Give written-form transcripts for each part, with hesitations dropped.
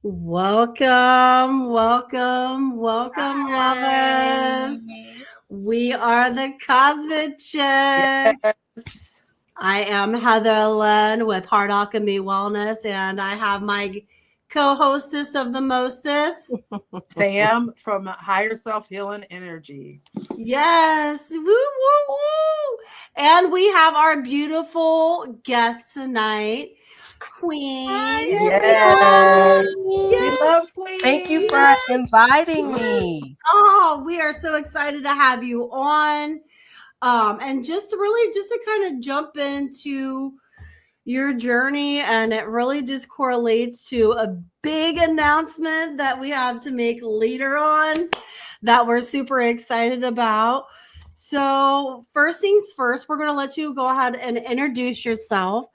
Welcome, welcome, welcome, Hi. lovers. We are the Cosmic Chix. Yes. I am Heather Len with Heart Alchemy Wellness, and I have my co-hostess of the mostest. Sam from Higher Self Healing Energy. Yes, woo, woo, woo. And we have our beautiful guest tonight, Queen. Hi, Yes. We Yes, everyone. love Thank you Queen. for yes, inviting yes. me. Oh, we are so excited to have you on. And just to kind of jump into your journey, and it really just correlates to a big announcement that we have to make later on that we're super excited about. So, first things first, we're going to let you go ahead and introduce yourself.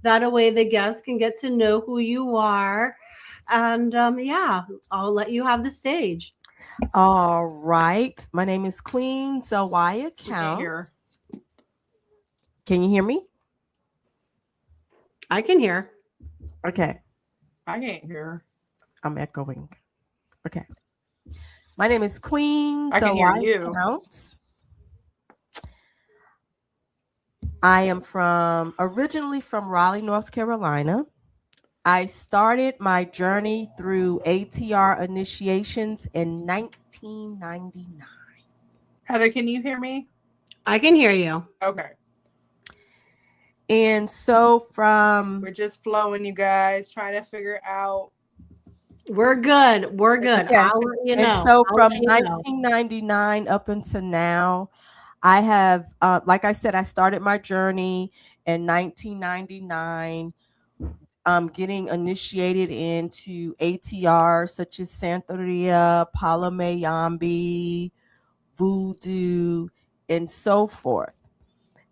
That way, the guests can get to know who you are. And yeah, I'll let you have the stage. All right. My name is Queen Zoaya We can't hear her. Counts. Can you hear me? I can hear. Okay. I can't hear her. I'm echoing. Okay. My name is Queen I can hear Zoaya you. Counts. I am originally from Raleigh, North Carolina. I started my journey through ATR initiations in 1999. Heather, can you hear me? I can hear you. Okay. And so We're just flowing, you guys, trying to figure out. We're good. We're good. Okay. I'll let you And know. so I'll from let you know. 1999 up until now, I have, like I said, I started my journey in 1999, getting initiated into ATR such as Santeria, Palamayambi, Voodoo, and so forth.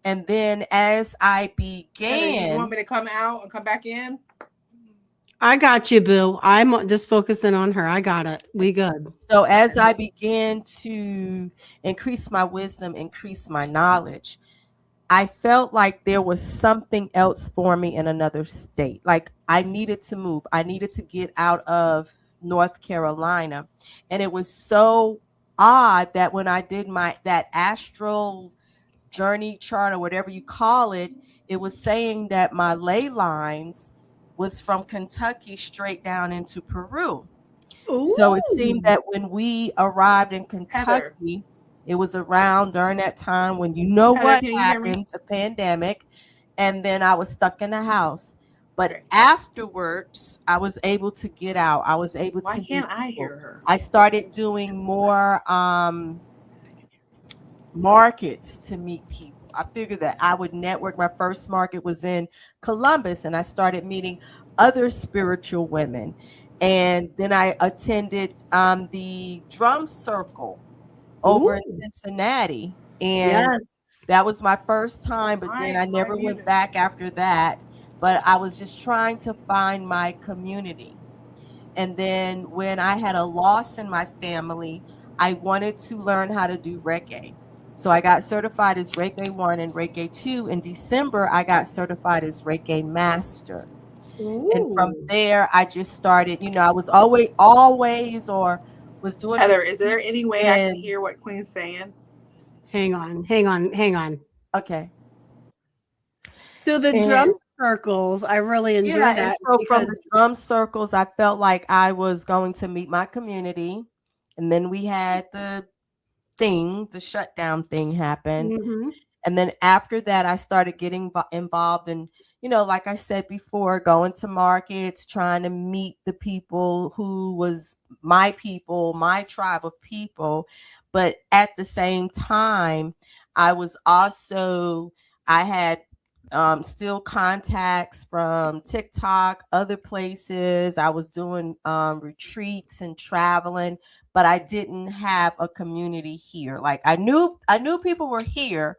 And then as I Heather, you want began, me to come out and come back in? I got you, boo. I'm just focusing on her. I got it. We good. so as I began to increase my wisdom, increase my knowledge, I felt like there was something else for me in another state. Like I needed to move. I needed to get out of North Carolina. And it was so odd that when I did that astral journey chart or whatever you call it, it was saying that my ley lines was from Kentucky straight down into Peru. So it seemed Ooh. that when we arrived in Heather. Kentucky, it was around during that time when you know Heather, what can you hear me? happened, the pandemic, and then I was stuck in the house. But Okay. afterwards, I was able to get out. I was able Why to meet can't I people. hear her? I started doing more markets to meet people. I figured that I would network. My first market was in Columbus, and I started meeting other spiritual women. And then I attended the drum circle over in Ooh. Cincinnati. And Yes. that was my first time, but then Why I am I never went muted? back after that. But I was just trying to find my community. And then when I had a loss in my family, I wanted to learn how to do Reiki. So I got certified as Reiki 1 and Reiki 2. In December, I got certified as Reiki Master. And from Ooh. there, I just started, I was always or was doing Heather, is there retreats any way I can in, hear what Queen's saying? Hang on. Hang on. Hang on. okay. So the drum And circles, I really enjoy yeah, and that so from because the drum circles, I felt like I was going to meet my community. And then we had the shutdown thing happened. mhm. And then after that, I started getting involved in, like I said before, going to markets, trying to meet the people who was my people, my tribe of people. But at the same time, I was also, I had still contacts from TikTok, other places. I was doing retreats and traveling, but I didn't have a community here. Like I knew people were here,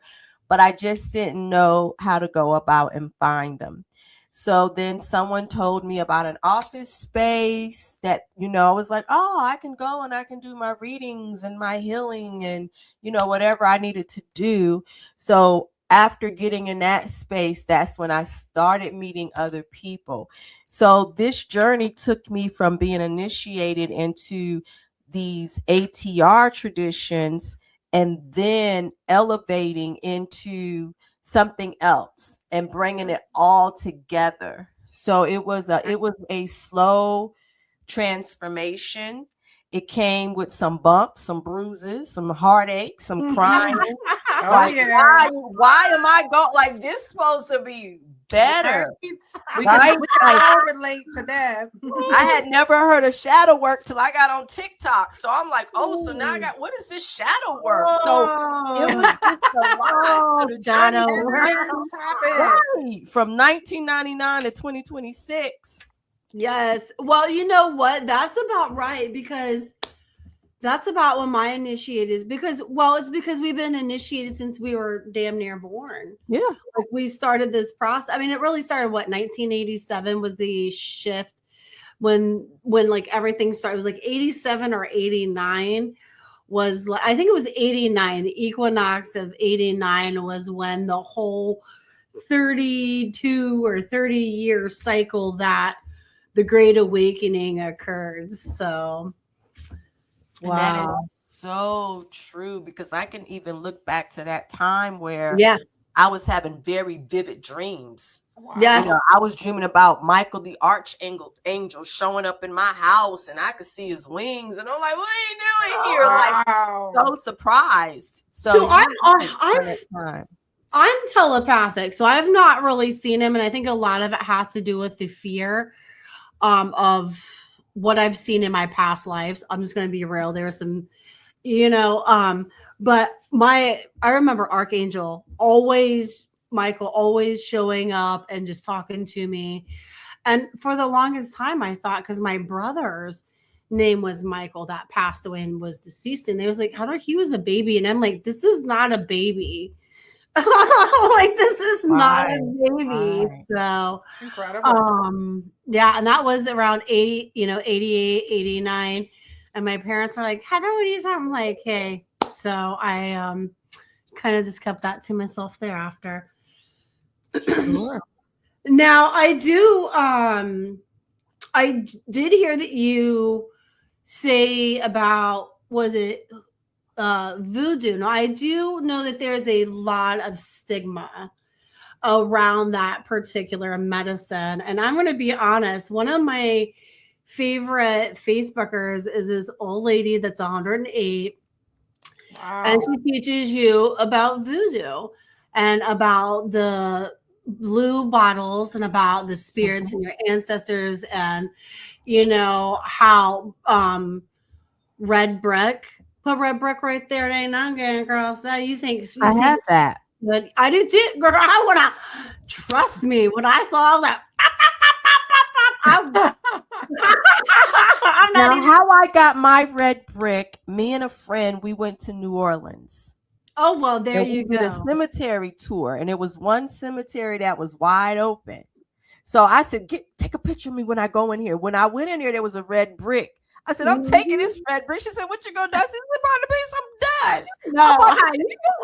but I just didn't know how to go about and find them. So then someone told me about an office space that, I was like, oh, I can go and I can do my readings and my healing and, whatever I needed to do. So after getting in that space, that's when I started meeting other people. So this journey took me from being initiated into these ATR traditions and then elevating into something else and bringing it all together. So it was a slow transformation. It came with some bumps, some bruises, some heartache, some crying. Oh, Like, yeah. why am I going like this? Supposed to be better. We Right? can all relate to that. I had never heard of shadow work till I got on TikTok. So I'm like, oh, so now I got, what is this shadow work? So it was just a lot. Oh, shadow work. Right. From 1999 to 2026. Yes. Well, you know what? That's about right, because that's about when my initiate is, because, well, it's because we've been initiated since we were damn near born. Yeah. Like, we started this process. I mean, it really started, what, 1987 was the shift when like everything started. It was like 87 or 89 was, like, I think it was 89. The equinox of 89 was when the whole 32 or 30-year cycle that the Great Awakening occurred. So, wow. And that is so true, because I can even look back to that time where yes, I was having very vivid dreams. Wow. Yes. You know, I was dreaming about Michael the Archangel showing up in my house, and I could see his wings, and I'm like, "What are you doing here?" Wow. Like, so surprised. So I'm telepathic, so I've not really seen him, and I think a lot of it has to do with the fear of what I've seen in my past lives. I'm just going to be real. There was some, but I remember Michael always showing up and just talking to me. And for the longest time, I thought, because my brother's name was Michael that passed away and was deceased, and they was like, Heather, he was a baby. And I'm like, this is not a baby. Like, this is not a baby. Right. So incredible. Yeah, and that was around 88, 89. And my parents were like, Heather, what are you talking? I'm like, hey. So I kind of just kept that to myself thereafter. Sure. Now I did hear that you say about, was it voodoo? Now, I do know that there's a lot of stigma around that particular medicine. And I'm going to be honest, one of my favorite Facebookers is this old lady that's 108. Wow. And she teaches you about voodoo and about the blue bottles and about the spirits and your ancestors, and how red brick. Put red brick right there. It ain't not getting across that. You think I have that. But I did too, girl. I wanna trust me. When I saw, I was like, now, how I got my red brick, me and a friend, we went to New Orleans. Oh, well, there you go. We did a cemetery tour, and it was one cemetery that was wide open. So I said, take a picture of me when I go in here. When I went in here, there was a red brick. I said, I'm taking this red brick. She said, what you gonna do? I said, it's about to be some dust. No,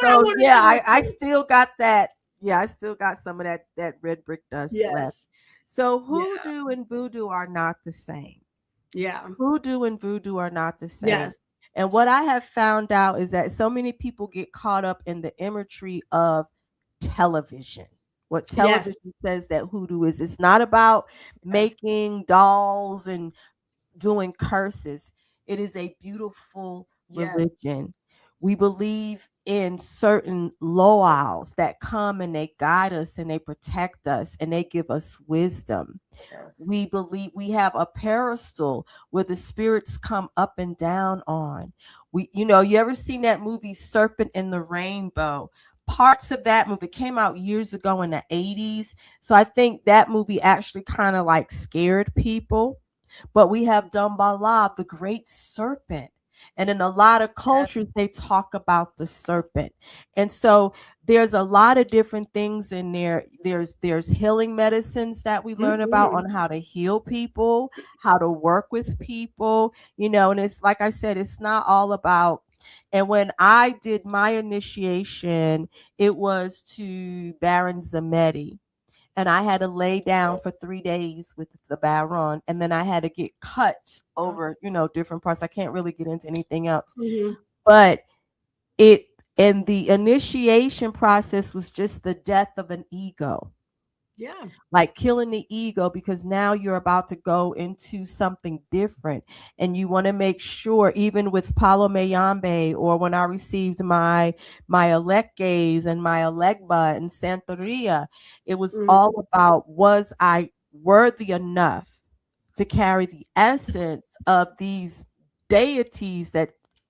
so yeah, I still got that. Yeah, I still got some of that red brick dust left. So hoodoo and voodoo are not the same. Yeah. Hoodoo and voodoo are not the same. Yes. And what I have found out is that so many people get caught up in the imagery of television. What television says that hoodoo is. It's not about making dolls and doing curses. It is a beautiful religion. We believe in certain loals that come and they guide us and they protect us and they give us wisdom. Yes. We believe we have a pedestal where the spirits come up and down on. You ever seen that movie Serpent in the Rainbow? Parts of that movie came out years ago in the 80s. So I think that movie actually kind of like scared people. But we have Dumbala, the great serpent. And in a lot of cultures, they talk about the serpent. And so there's a lot of different things in there. There's healing medicines that we learn about on how to heal people, how to work with people, and it's like I said, it's not all about, And when I did my initiation, it was to Baron Zametti. And I had to lay down for 3 days with the Baron, and then I had to get cut over, different parts. I can't really get into anything else. Mhm. But it and the initiation process was just the death of an ego. Yeah. Like killing the ego, because now you're about to go into something different, and you want to make sure, even with Palo Mayambe, or when I received my Electgaze and my Elegba and Santeria, it was Mhm. all about, was I worthy enough to carry the essence of these deities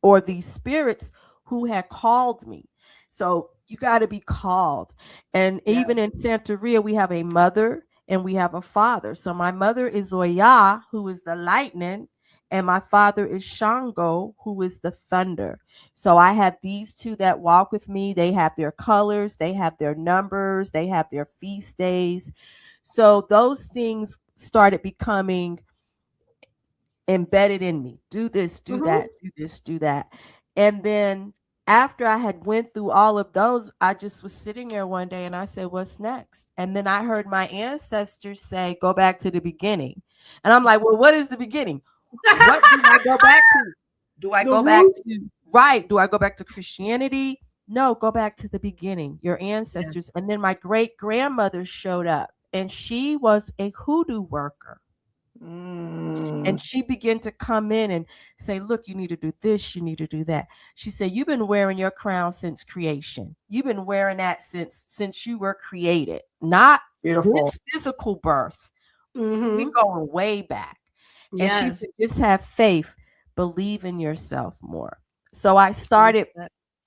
or these spirits who had called me. So you got to be called. And even in Santeria, we have a mother and we have a father. So my mother is Zoaya, who is the lightning, and my father is Shango, who is the thunder. So I have these two that walk with me. They have their colors, they have their numbers, they have their feast days. So those things started becoming embedded in me. Do this, do that, do this, do that. And then after I had went through all of those, I just was sitting there one day and I said, what's next? And then I heard my ancestors say, go back to the beginning. And I'm like, well, what is the beginning? What do I go back to? Do I go back to, right? Do I go back to Christianity? No, go back to the beginning, your ancestors. And then my great grandmother showed up, and she was a hoodoo worker. And she began to come in and say, look, you need to do this, you need to do that. She said, you've been wearing your crown since creation. You've been wearing that since you were created, not this physical birth. We're going way back. And she said, just have faith, believe in yourself more. So I started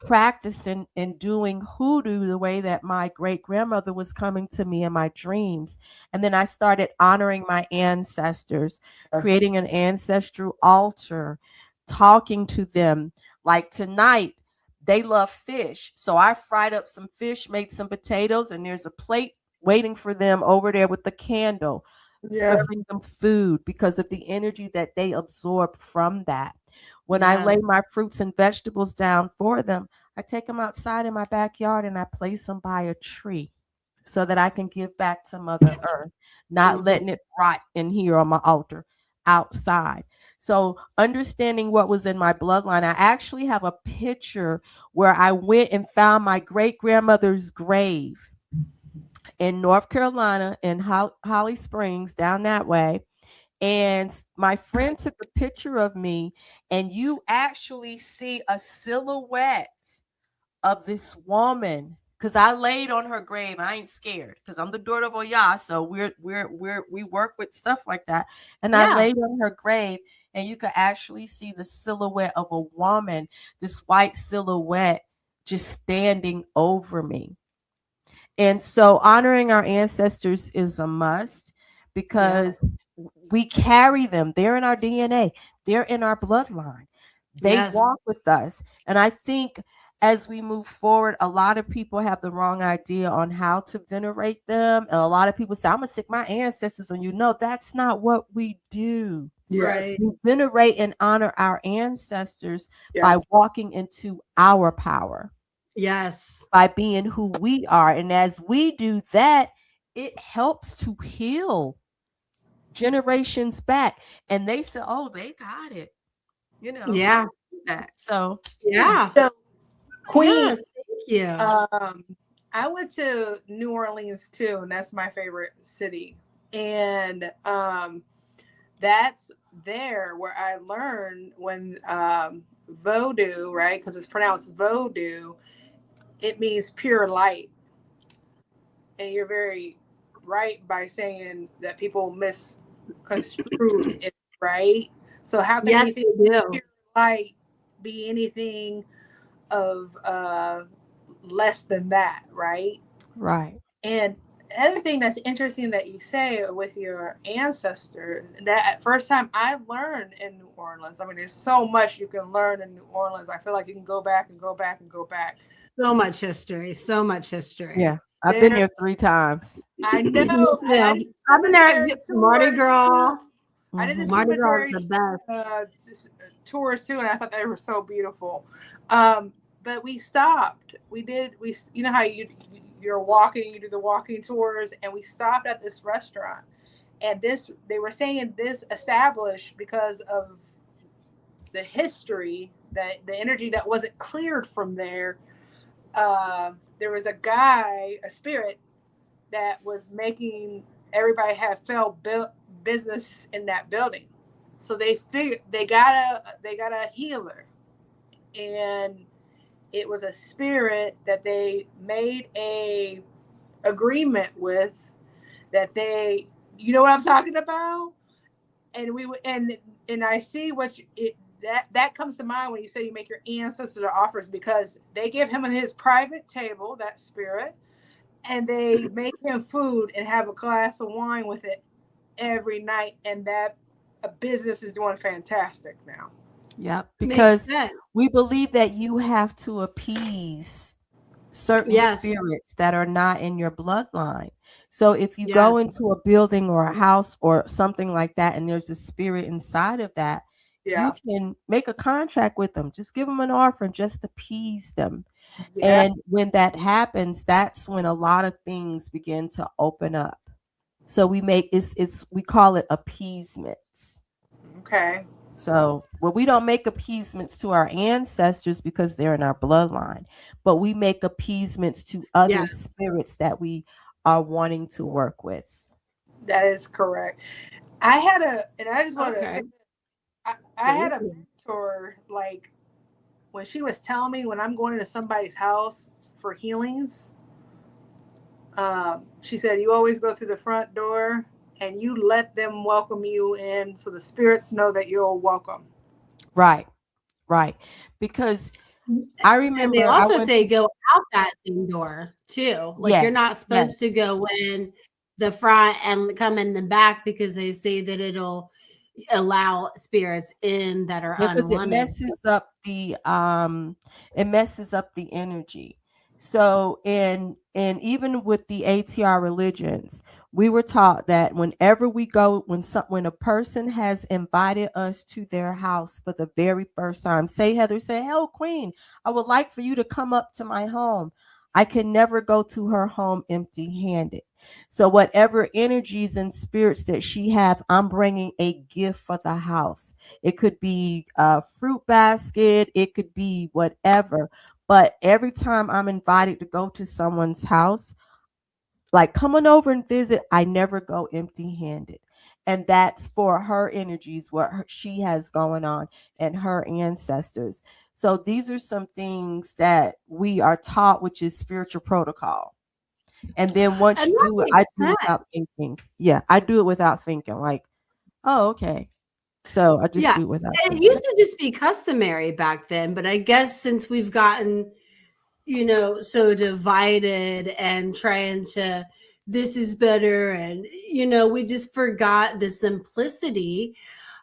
practicing and doing hoodoo the way that my great grandmother was coming to me in my dreams. And then I started honoring my ancestors, creating an ancestral altar, talking to them. Like tonight, they love fish. So I fried up some fish, made some potatoes, and there's a plate waiting for them over there with the candle, serving them food because of the energy that they absorb from that. When I lay my fruits and vegetables down for them, I take them outside in my backyard and I place them by a tree so that I can give back to Mother Earth, not letting it rot in here on my altar outside. So understanding what was in my bloodline, I actually have a picture where I went and found my great grandmother's grave in North Carolina, in Holly Springs, down that way. And my friend took a picture of me, and you actually see a silhouette of this woman, because I laid on her grave. I ain't scared because I'm the daughter of Oya, so we work with stuff like that. And I laid on her grave, and you could actually see the silhouette of a woman, this white silhouette, just standing over me. And so honoring our ancestors is a must, because we carry them. They're in our DNA. They're in our bloodline. They walk with us. And I think as we move forward, a lot of people have the wrong idea on how to venerate them. And a lot of people say, I'm going to stick my ancestors on you. No, that's not what we do. Right. We venerate and honor our ancestors by walking into our power. Yes. By being who we are. And as we do that, it helps to heal generations back. And they say, oh, they got it. That. So So, Queen, thank you. I went to New Orleans too, and that's my favorite city. And that's there where I learned when voodoo, right? Because it's pronounced voodoo. It means pure light. And you're very right by saying that people misconstrue it, right? So how can anything pure light be anything of less than that, right? Right. And other thing that's interesting that you say with your ancestors, that at first time I learned in New Orleans. I mean, there's so much you can learn in New Orleans. I feel like you can go back and go back and go back. So much history. So much history. Yeah. I've been here 3 times. I know. I've been there at Mardi Gras. I did the Mardi Gras is cemetery the best. tours too, and I thought they were so beautiful. But we stopped. You know how you're walking, you do the walking tours, and we stopped at this restaurant. And they were saying this established because of the history, that the energy that wasn't cleared from there. There was a spirit that was making everybody have failed business in that building. So they figured they got a healer, and it was a spirit that they made a agreement with, that they, you know what I'm talking about. And we would and I see that comes to mind when you say you make your ancestors offers, because they give him his private table, that spirit, and they make him food and have a glass of wine with it every night, and that a business is doing fantastic now. Yep, Makes because sense. we believe that you have to appease certain Yes. spirits that are not in your bloodline. So if you Yes. go into a building or a house or something like that, and there's a spirit inside of that, you Yeah. can make a contract with them. Just give them an offer and just appease them. Yeah. And when that happens, that's when a lot of things begin to open up. So we call it appeasement. Okay. So, well, we don't make appeasements to our ancestors because they're in our bloodline, but we make appeasements to other Yes. spirits that we are wanting to work with. That is correct. And I just want to Okay. say, I had Thank a you. mentor, like, when she was telling me when I'm going into somebody's house for healings, she said, you always go through the front door and you let them welcome you in, so the spirits know that you're welcome. Right, right. Because I And they remember I also went say to, go out that same door too. Like you're yes, not supposed to yes. go in the front and come in the back, because they say that it'll allow spirits in that are Because unwanted. it messes up the energy. So in even with the ATR religions, we were taught that whenever we go, when a person has invited us to their house for the very first time, say Heather, say, "Hell, Queen, I would like for you to come up to my home." I can never go to her home empty-handed. So whatever energies and spirits that she have, I'm bringing a gift for the house. It could be a fruit basket, it could be whatever. But every time I'm invited to go to someone's house, like coming over and visit, I never go empty handed. And that's for her energies, what she has going on and her ancestors. So these are some things that we are taught, which is spiritual protocol. And then once And you that do it, I makes do it without sense. thinking. Yeah, I do it without thinking. Like, oh, okay. So I just Yeah. do it without And it thinking. used to just be customary back then, but I guess since we've gotten, so divided and trying to, this is better, and we just forgot the simplicity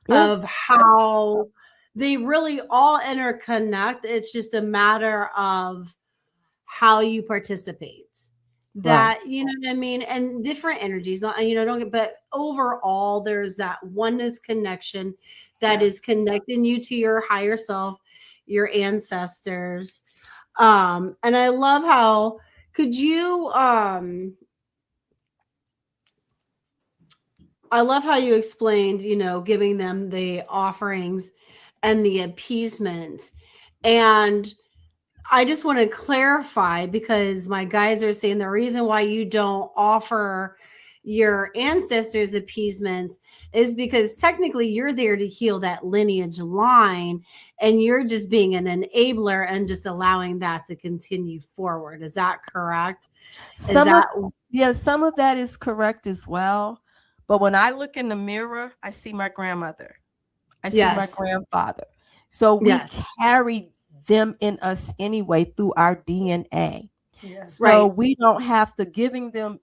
Yeah, of how they really all interconnect. It's just a matter of how you participate. right. That, you know what I mean? And different energies, not, don't get, but overall, there's that oneness connection that Yeah. is connecting you to your higher self, your ancestors. And I love how, could you, I love how you explained, giving them the offerings and the appeasement. And I just want to clarify, because my guys are saying the reason why you don't offer your ancestors appeasements is because technically you're there to heal that lineage line, and you're just being an enabler and just allowing that to continue forward. Is that correct? Is Some of that yeah, some of that is correct as well. But when I look in the mirror, I see my grandmother. I see my yes, grandfather. So we yes, carry them in us anyway through our DNA. Yes. So right, we don't have to giving them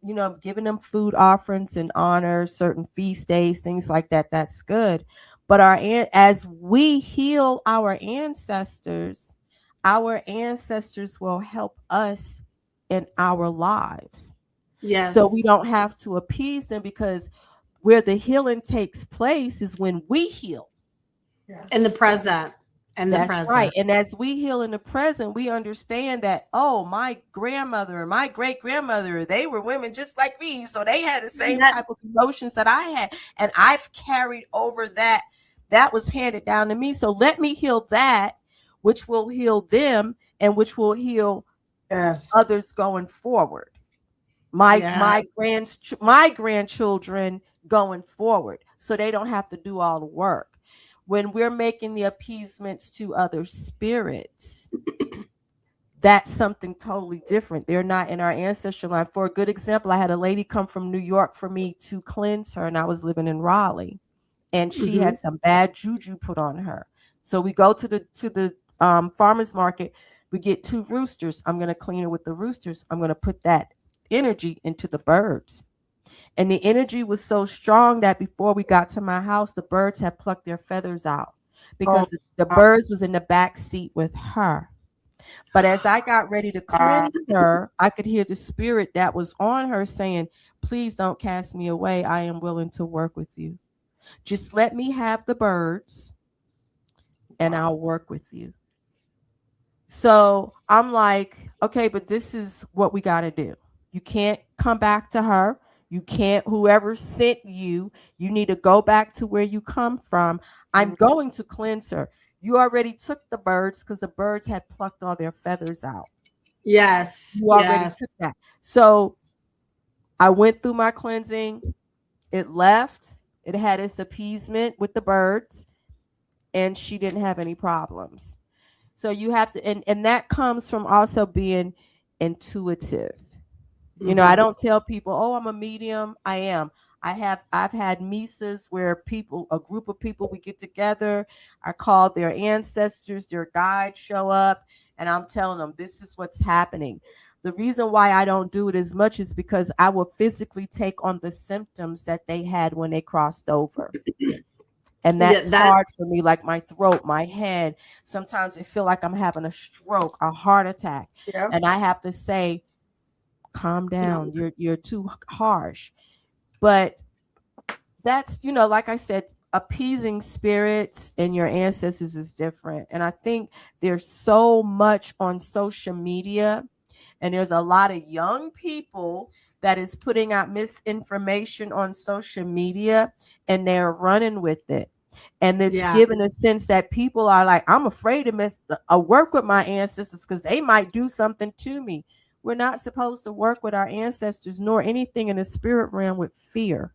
food offerings and honor, certain feast days, things like that. That's good. But as we heal our ancestors will help us in our lives. So we yes, don't have to appease them, because Where the healing takes place is when we heal. Yes. In the present. And the That's present. right. And as we heal in the present, we understand that, oh, my grandmother, my great grandmother, they were women just like me. So they had the same type of emotions that I had. And I've carried over that. That was handed down to me. So let me heal that, which will heal them and which will heal others going forward. My grandchildren going forward. So they don't have to do all the work. When we're making the appeasements to other spirits, that's something totally different. They're not in our ancestral line. For a good example, I had a lady come from New York for me to cleanse her, and I was living in Raleigh, and she had some bad juju put on her. So we go to the farmer's market. We get 2 roosters. I'm going to clean her with the roosters. I'm going to put that energy into the birds. And the energy was so strong that before we got to my house, the birds had plucked their feathers out because the birds was in the back seat with her. But as I got ready to cleanse her, I could hear the spirit that was on her saying, please don't cast me away. I am willing to work with you. Just let me have the birds and I'll work with you. So I'm like, okay, but this is what we got to do. You can't come back to her. You can't, whoever sent you, you need to go back to where you come from. I'm going to cleanse her. You already took the birds because the birds had plucked all their feathers out. Yes. You already took that. So I went through my cleansing. It left. It had its appeasement with the birds, and she didn't have any problems. So you have to, and that comes from also being intuitive. You know, I don't tell people, oh, I'm a medium. I am. I've had misas where a group of people, we get together. I call their ancestors, their guides show up, and I'm telling them this is what's happening. The reason why I don't do it as much is because I will physically take on the symptoms that they had when they crossed over. And that's hard for me, like my throat, my head. Sometimes it feel like I'm having a stroke, a heart attack. Yeah. And I have to say, calm down. You're too harsh. But that's, like I said, appeasing spirits and your ancestors is different. And I think there's so much on social media, and there's a lot of young people that is putting out misinformation on social media, and they're running with it. And it's given a sense that people are like, I'm afraid to work with my ancestors because they might do something to me. We're not supposed to work with our ancestors nor anything in the spirit realm with fear.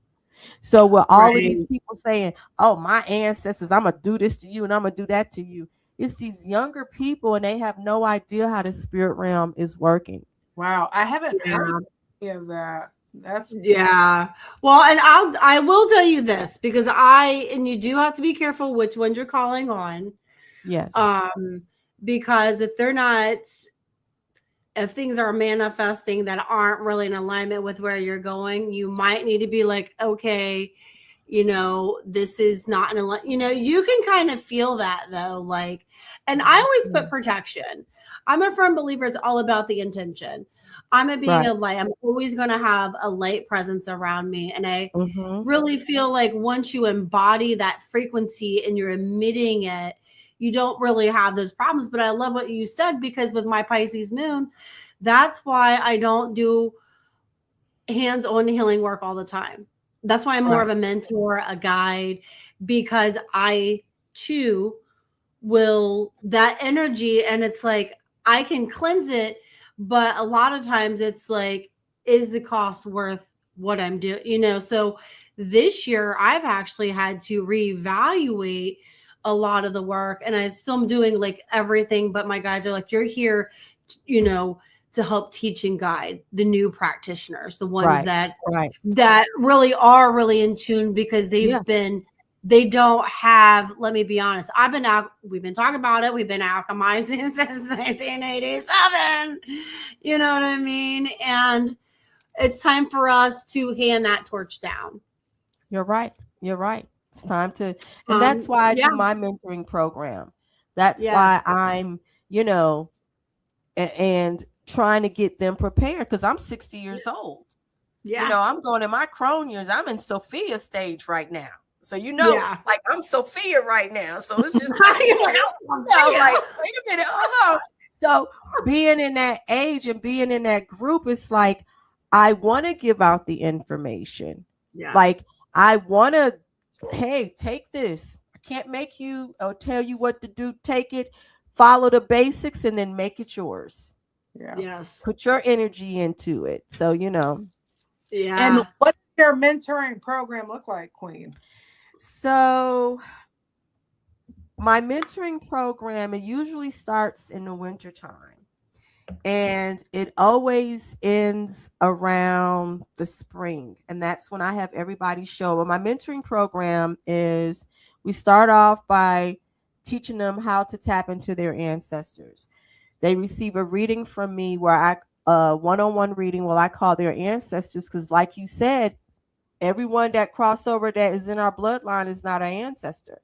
So with all of these people saying, oh, my ancestors, I'm going to do this to you and I'm going to do that to you. It's these younger people and they have no idea how the spirit realm is working. Wow. I haven't heard any of that. That's well, and I will tell you this because and you do have to be careful which ones you're calling on. Yes. Because if things are manifesting that aren't really in alignment with where you're going, you might need to be like, okay, this is not in alignment. You can kind of feel that though. Like, and I always put protection. I'm a firm believer. It's all about the intention. I'm a being of light. I'm always going to have a light presence around me. And I really feel like once you embody that frequency and you're emitting it, you don't really have those problems. But I love what you said, because with my Pisces moon, that's why I don't do hands-on healing work all the time. That's why I'm more of a mentor, a guide, because I too will that energy, and it's like I can cleanse it, but a lot of times it's like, is the cost worth what I'm doing? So this year I've actually had to reevaluate a lot of the work, and I still am doing like everything, but my guides are like, you're here, to help teach and guide the new practitioners, the ones that really are really in tune, because they don't have, let me be honest, we've been talking about it. We've been alchemizing since 1987. You know what I mean? And it's time for us to hand that torch down. You're right. It's time to, and that's why I do my mentoring program. That's why I'm, and trying to get them prepared, because I'm 60 years old. Yeah. You know, I'm going in my crone years. I'm in Sophia stage right now. So, you know, Yeah. like I'm Sophia right now. So it's just like, You're like, like, wait a minute, hold on. So being in that age and being in that group, it's like, I want to give out the information. yeah. Like, I want to, hey, take this. I can't make you or tell you what to do. Take it, follow the basics, and then make it yours. Yeah. Yes. Put your energy into it. So, you know. Yeah. And what does your mentoring program look like, Queen? So my mentoring program, it usually starts in the wintertime. And it always ends around the spring. And that's when I have everybody show. Well, my mentoring program is we start off by teaching them how to tap into their ancestors. They receive a reading from me where one-on-one reading, I call their ancestors, because like you said, everyone that crossover that is in our bloodline is not an ancestor.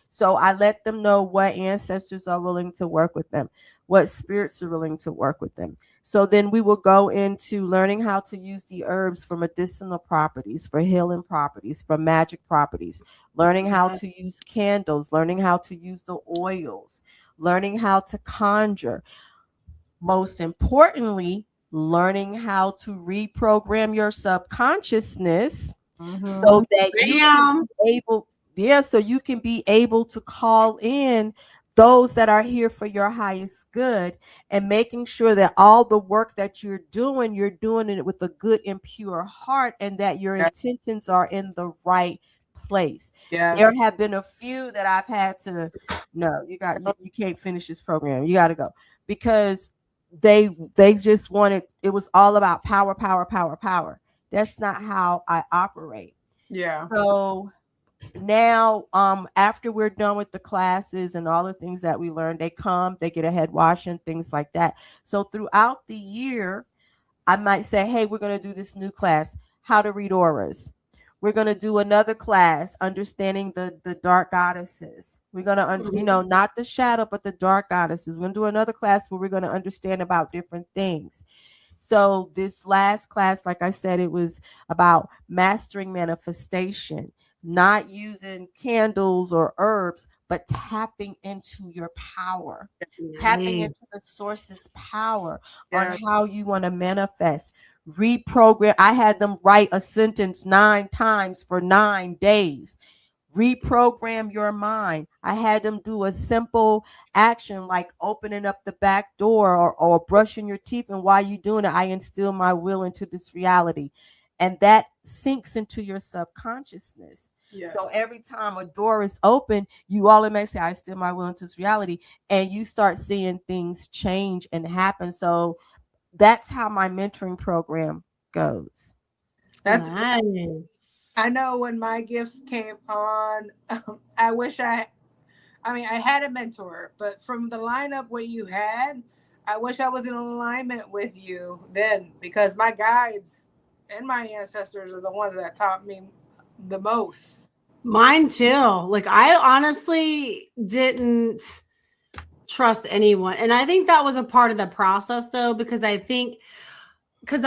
So I let them know what ancestors are willing to work with them, what spirits are willing to work with them. So then we will go into learning how to use the herbs for medicinal properties, for healing properties, for magic properties, learning how to use candles, learning how to use the oils, learning how to conjure. Most importantly, learning how to reprogram your subconsciousness so that you can be able, so you can be able to call in those that are here for your highest good, and making sure that all the work that you're doing it with a good and pure heart, and that your intentions are in the right place. Yes. There have been a few that I've had to, no, you can't finish this program. You got to go, because they just wanted, it was all about power, power, power, power. That's not how I operate. Yeah. So now, after we're done with the classes and all the things that we learned, they come, they get a head wash and things like that. So throughout the year, I might say, hey, we're going to do this new class, how to read auras. We're going to do another class, understanding the dark goddesses. We're going to, not the shadow, but the dark goddesses. We're going to do another class where we're going to understand about different things. So this last class, like I said, it was about mastering manifestation, not using candles or herbs, but tapping into your power, tapping into the source's power on how you want to manifest. Reprogram. I had them write a sentence 9 times for 9 days. Reprogram your mind. I had them do a simple action like opening up the back door or brushing your teeth. And while you're doing it, I instill my will into this reality. And that sinks into your subconsciousness. Yes. So every time a door is open, you automatically say, I instill my will into this reality. And you start seeing things change and happen. So that's how my mentoring program goes. That's nice. I know when my gifts came on, I wish I had a mentor, but from the lineup what you had, I wish I was in alignment with you then, because my guides and my ancestors are the ones that taught me the most. Mine too. Like, I honestly didn't trust anyone. And I think that was a part of the process, though, because I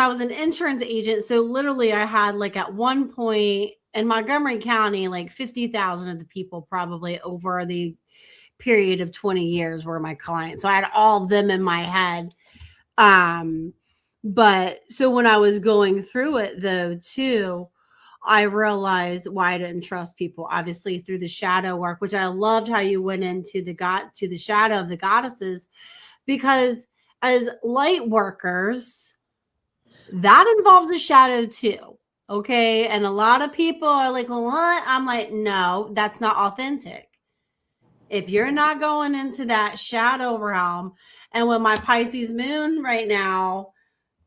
was an insurance agent. So literally I had, like, at one point in Montgomery County, like 50,000 of the people probably over the period of 20 years were my clients. So I had all of them in my head. But so when I was going through it, though, too, I realized why I didn't trust people, obviously through the shadow work, which I loved how you went into the shadow of the goddesses, because as light workers, that involves a shadow too. Okay. And a lot of people are like, well, what? I'm like, no, that's not authentic. If you're not going into that shadow realm, and with my Pisces moon right now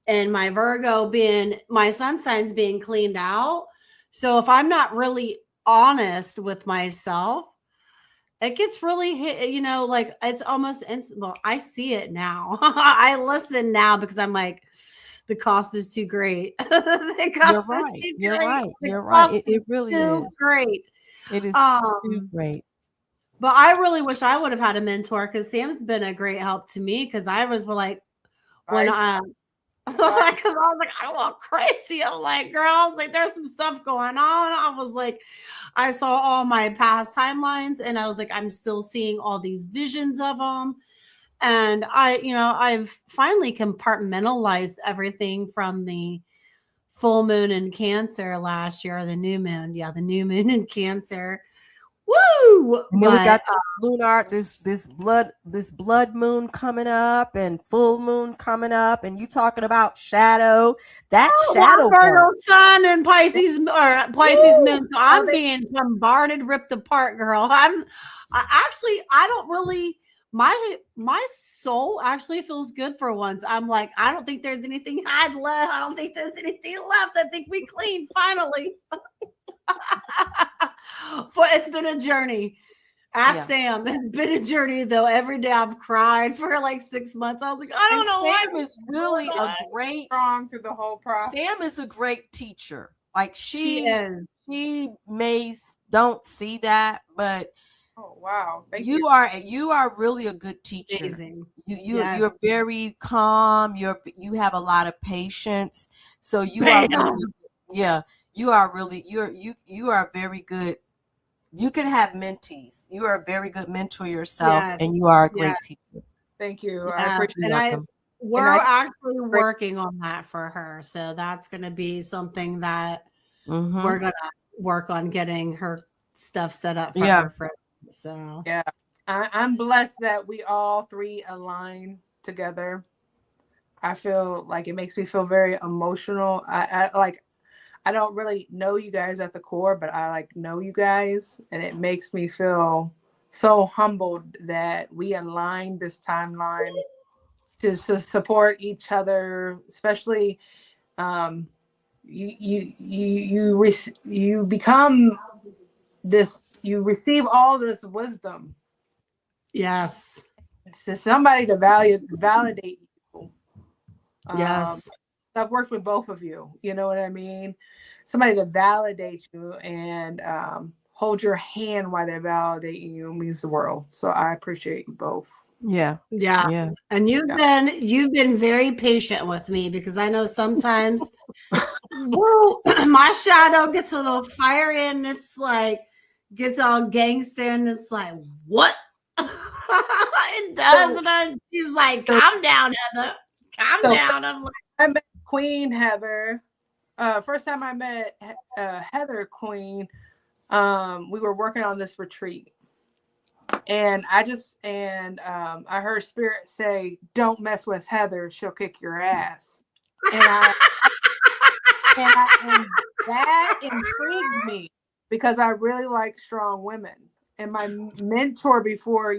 and my Virgo being, my sun signs being cleaned out. So if I'm not really honest with myself, it gets really hit, like it's almost instant. Well, I see it now. I listen now because I'm like, the cost is too great. You're right. It really is great. It is too great. But I really wish I would have had a mentor, because Sam's been a great help to me, because I was like, when Because I was like, I went crazy. I'm like, girl, I was like, there's some stuff going on. I was like, I saw all my past timelines and I was like, I'm still seeing all these visions of them. And I've finally compartmentalized everything from the full moon in Cancer last year, or the new moon. Yeah, the new moon in Cancer. Woo! And then we got But this blood moon coming up and full moon coming up, and you talking about shadow. That shadow Virgo work. sun and Pisces or Pisces Woo! moon. So I'm being bombarded, ripped apart, girl. I don't really my soul actually feels good for once. I'm like, I don't think there's anything I'd left. I don't think there's anything left. I think we cleaned finally. It's been a journey. Ask Sam. It's been a journey though. Every day I've cried for like 6 months. I was like, I don't know. Sam is really a great strong through the whole process. Sam is a great teacher. Like she is. She may don't see that, but oh wow, you are really a good teacher. Amazing. You're very calm. You have a lot of patience. So you are really, you are really you are very good. You can have mentees. You are a very good mentor yourself, and you are a great teacher. Thank you. I appreciate it. We're actually working on that for her. So that's going to be something that we're going to work on getting her stuff set up for her friends. So I'm blessed that we all three align together. I feel like it makes me feel very emotional. I don't really know you guys at the core, but I like know you guys, and it makes me feel so humbled that we aligned this timeline to support each other, especially you become this, you receive all this wisdom. Yes. To somebody to validate you. Yes. I've worked with both of you. You know what I mean? Somebody to validate you and hold your hand while they're validating you means the world. So I appreciate you both. Yeah. And you've been very patient with me, because I know sometimes my shadow gets a little fiery and it's like gets all gangster and it's like, what? It does. And she's like, calm down, Heather. Calm down. I'm like, I met Queen Heather. First time I met Heather Queen, we were working on this retreat. And I heard Spirit say, don't mess with Heather, she'll kick your ass. And that intrigued me because I really like strong women. And my mentor before,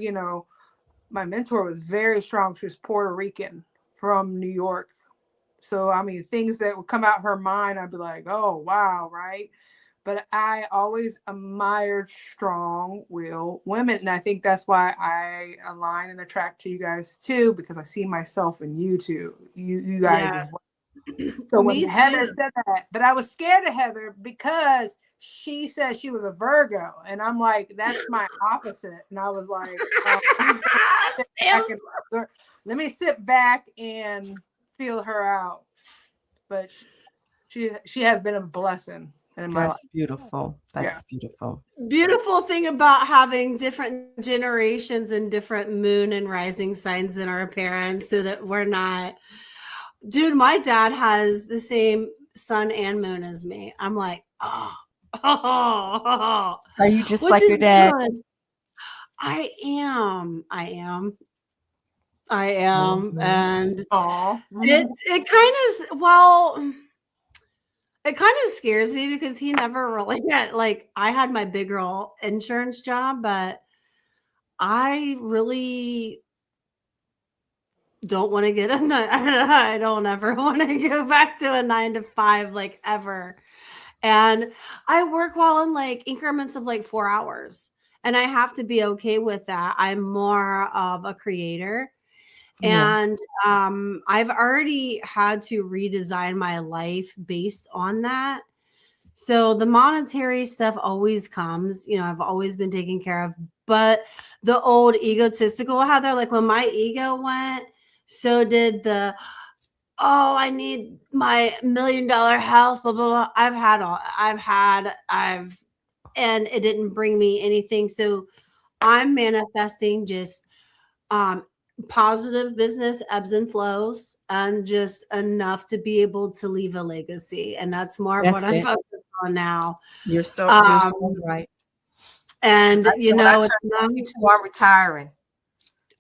my mentor was very strong. She was Puerto Rican from New York. So, I mean, things that would come out her mind, I'd be like, oh, wow, right? But I always admired strong-willed women. And I think that's why I align and attract to you guys, too, because I see myself in you, too. You guys as well. So when Heather said that, but I was scared of Heather because she said she was a Virgo. And I'm like, that's my opposite. And I was like, let me sit back and feel her out. But she has been a blessing. That's beautiful. That's beautiful. Beautiful thing about having different generations and different moon and rising signs than our parents, so that we're not. Dude, my dad has the same sun and moon as me. I'm like, oh. Are you just like your dad? Good. I am. And it kind of scares me because he never really I had my big girl insurance job, but I really don't want to get in that. I don't ever want to go back to a 9-to-5 ever. And I work well in increments of 4 hours, and I have to be okay with that. I'm more of a creator. And I've already had to redesign my life based on that. So the monetary stuff always comes, I've always been taken care of. But the old egotistical Heather, when my ego went, so did the oh, I need my $1 million house, blah, blah, blah. And it didn't bring me anything. So I'm manifesting just um positive business ebbs and flows and just enough to be able to leave a legacy. And that's more of what That's I'm it. focused on now. You're so Um, right. 'Cause and I said when I it's turn not. 52, I'm retiring.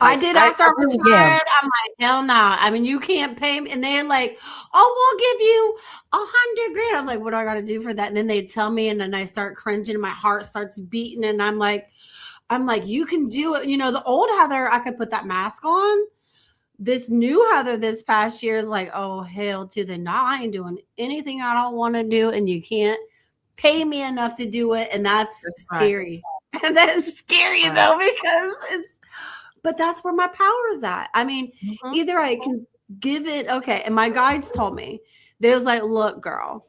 I Like did I after I really am. retired. I'm like, hell no. I mean, you can't pay me. And they're like, oh, we'll give you 100 grand. I'm like, what do I got to do for that? And then they tell me, and then I start cringing. My heart starts beating, and I'm like, you can do it. You know, the old Heather, I could put that mask on. This new Heather this past year is like, oh, hell to the no. I ain't doing anything I don't want to do, and you can't pay me enough to do it. And that's That's right. scary. And that's scary Right. though, because but that's where my power is at. I mean, Mhm. either I can give it, okay. And my guides told me, they was like, look, girl,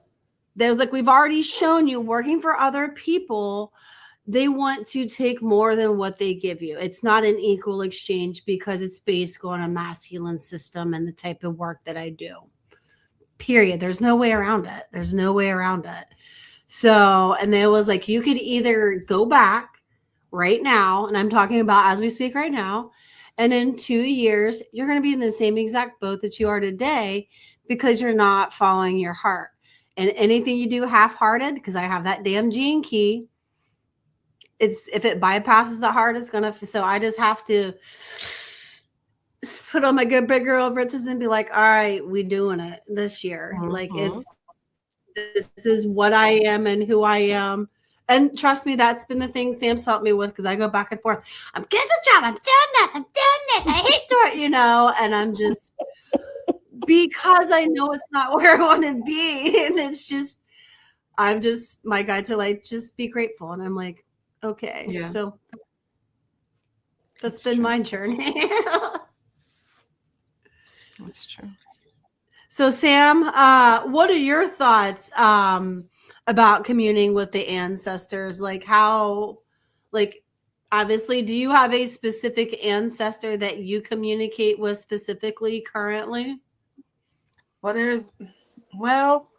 they was like, we've already shown you working for other people. They want to take more than what they give you. It's not an equal exchange because it's based on a masculine system and the type of work that I do. Period. There's no way around it. There's no way around it. So, and there was like, you could either go back right now, and I'm talking about as we speak right now, and in 2 years, you're going to be in the same exact boat that you are today because you're not following your heart. And anything you do half hearted, because I have that damn gene key, it's if it bypasses the heart, it's gonna. So I just have to put on my good big girl britches and be like, all right, we doing it this year. Like Mhm. this is what I am and who I am. And trust me, that's been the thing Sam's helped me with because I go back and forth. I'm getting a job. I'm doing this. I'm doing this. I hate doing it, and I'm just because I know it's not where I want to be. And it's just, my guides are like, just be grateful. And I'm like, okay. Yeah. So that's That's been true. my journey. That's true. So Sam, what are your thoughts about communing with the ancestors? Like how, like obviously, do you have a specific ancestor that you communicate with specifically currently? Well,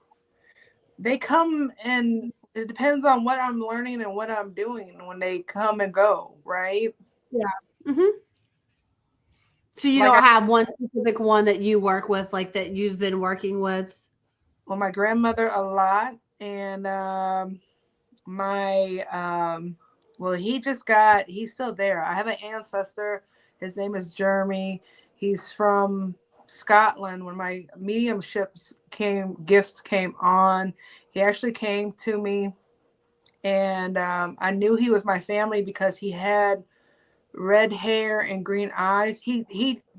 they come and it depends on what I'm learning and what I'm doing when they come and go, right? Yeah. Hmm. So you Like don't have one specific one that you work with, like that you've been working with? my grandmother a lot, and my well, he's still there. I have an ancestor. His name is Jeremy. He's from Scotland. When my gifts came on, he actually came to me, and I knew he was my family because he had red hair and green eyes. He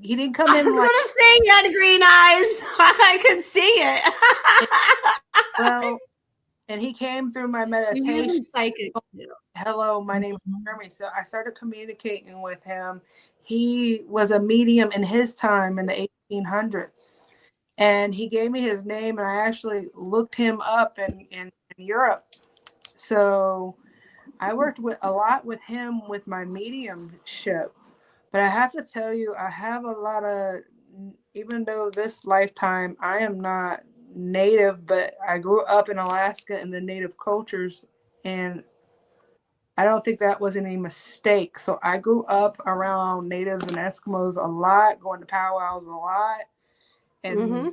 didn't come I in was like, gonna say you had green eyes. I could see it. well, and he came through my You're meditation. using psychic. Hello, my name is Mhm. Jeremy. So I started communicating with him. He was a medium in his time in the 1800s. And he gave me his name, and I actually looked him up in Europe. So I worked with a lot with him with my mediumship. But I have to tell you, I have a lot of, even though this lifetime I am not native, but I grew up in Alaska in the native cultures, and I don't think that was any mistake. So I grew up around natives and Eskimos a lot, going to powwows a lot, and Mm-hmm.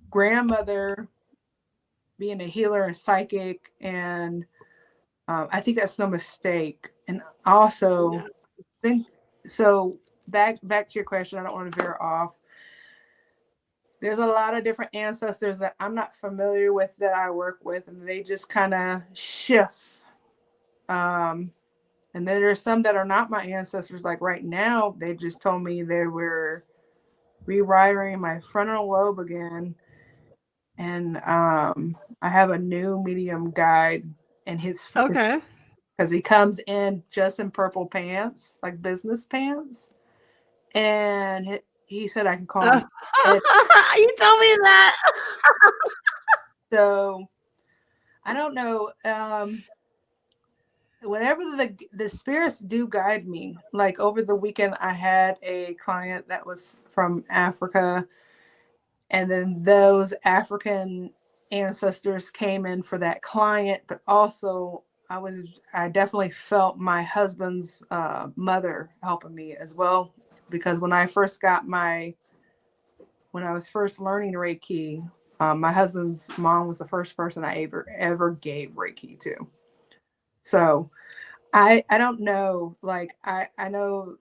grandmother being a healer and psychic, and I think that's no mistake. And also, think so. Back to your question. I don't want to veer off. There's a lot of different ancestors that I'm not familiar with that I work with, and they just kind of shift. Um, And then there's some that are not my ancestors. Like right now, they just told me they were rewiring my frontal lobe again. And I have a new medium guide, and Okay. because he comes in just in purple pants, like business pants. And he said I can call him. You told me that. So I don't know. Whatever the spirits do guide me. Like over the weekend, I had a client that was from Africa, And then those African ancestors came in for that client, but also I definitely felt my husband's mother helping me as well, because when I was first learning Reiki, my husband's mom was the first person I ever gave Reiki to. So I don't know, like I know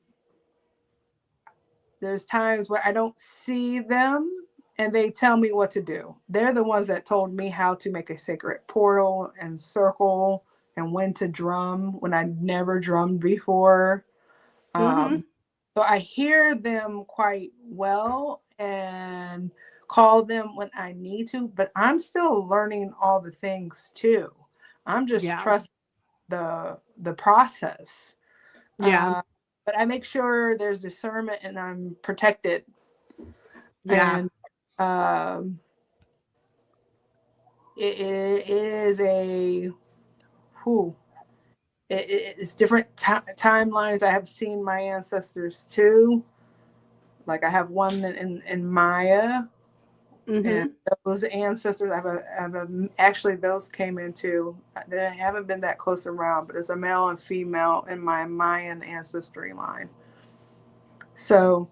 there's times where I don't see them and they tell me what to do. They're the ones that told me how to make a sacred portal and circle and when to drum when I never drummed before. Mm-hmm. So I hear them quite well and call them when I need to, but I'm still learning all the things too. I'm just Yeah. trusting the process. Yeah. But I make sure there's discernment and I'm protected. Yeah. And it is it's different timelines. I have seen my ancestors too. Like I have one in Maya, and Mm-hmm. those ancestors actually those came into, they haven't been that close around, but it's a male and female in my Mayan ancestry line. So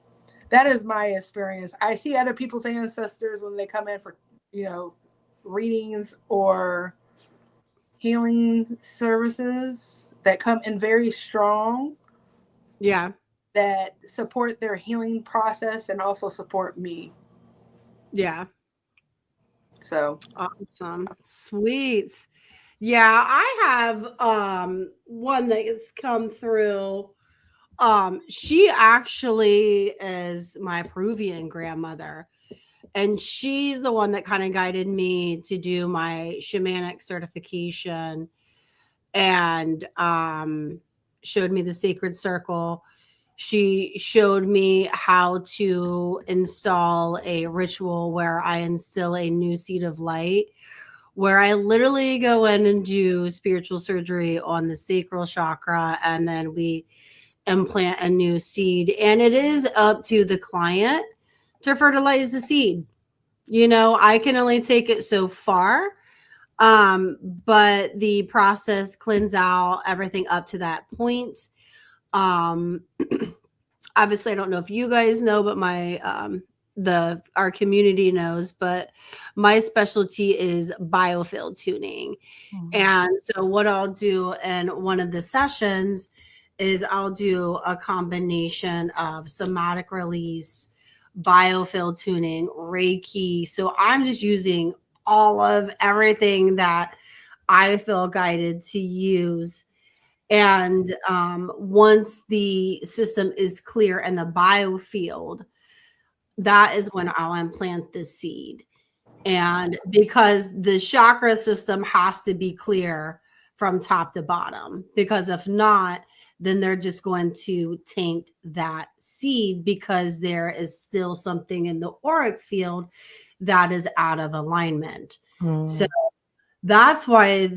that is my experience. I see other people's ancestors when they come in for, readings or healing services that come in very strong, Yeah. that support their healing process and also support me. Yeah. So Awesome. Sweet. Yeah, I have one that has come through. She actually is my Peruvian grandmother, and she's the one that kind of guided me to do my shamanic certification and showed me the sacred circle. She showed me how to install a ritual where I instill a new seed of light, where I literally go in and do spiritual surgery on the sacral chakra, and then we implant a new seed. And it is up to the client to fertilize the seed. I can only take it so far. But the process cleans out everything up to that point. Um, Obviously, I don't know if you guys know, but our community knows, but my specialty is biofield tuning. And so what I'll do in one of the sessions is I'll do a combination of somatic release, biofield tuning, Reiki. So I'm just using all of everything that I feel guided to use. And once the system is clear in the biofield, that is when I'll implant the seed. And because the chakra system has to be clear from top to bottom, because if not, then they're just going to taint that seed because there is still something in the auric field that is out of alignment. So that's why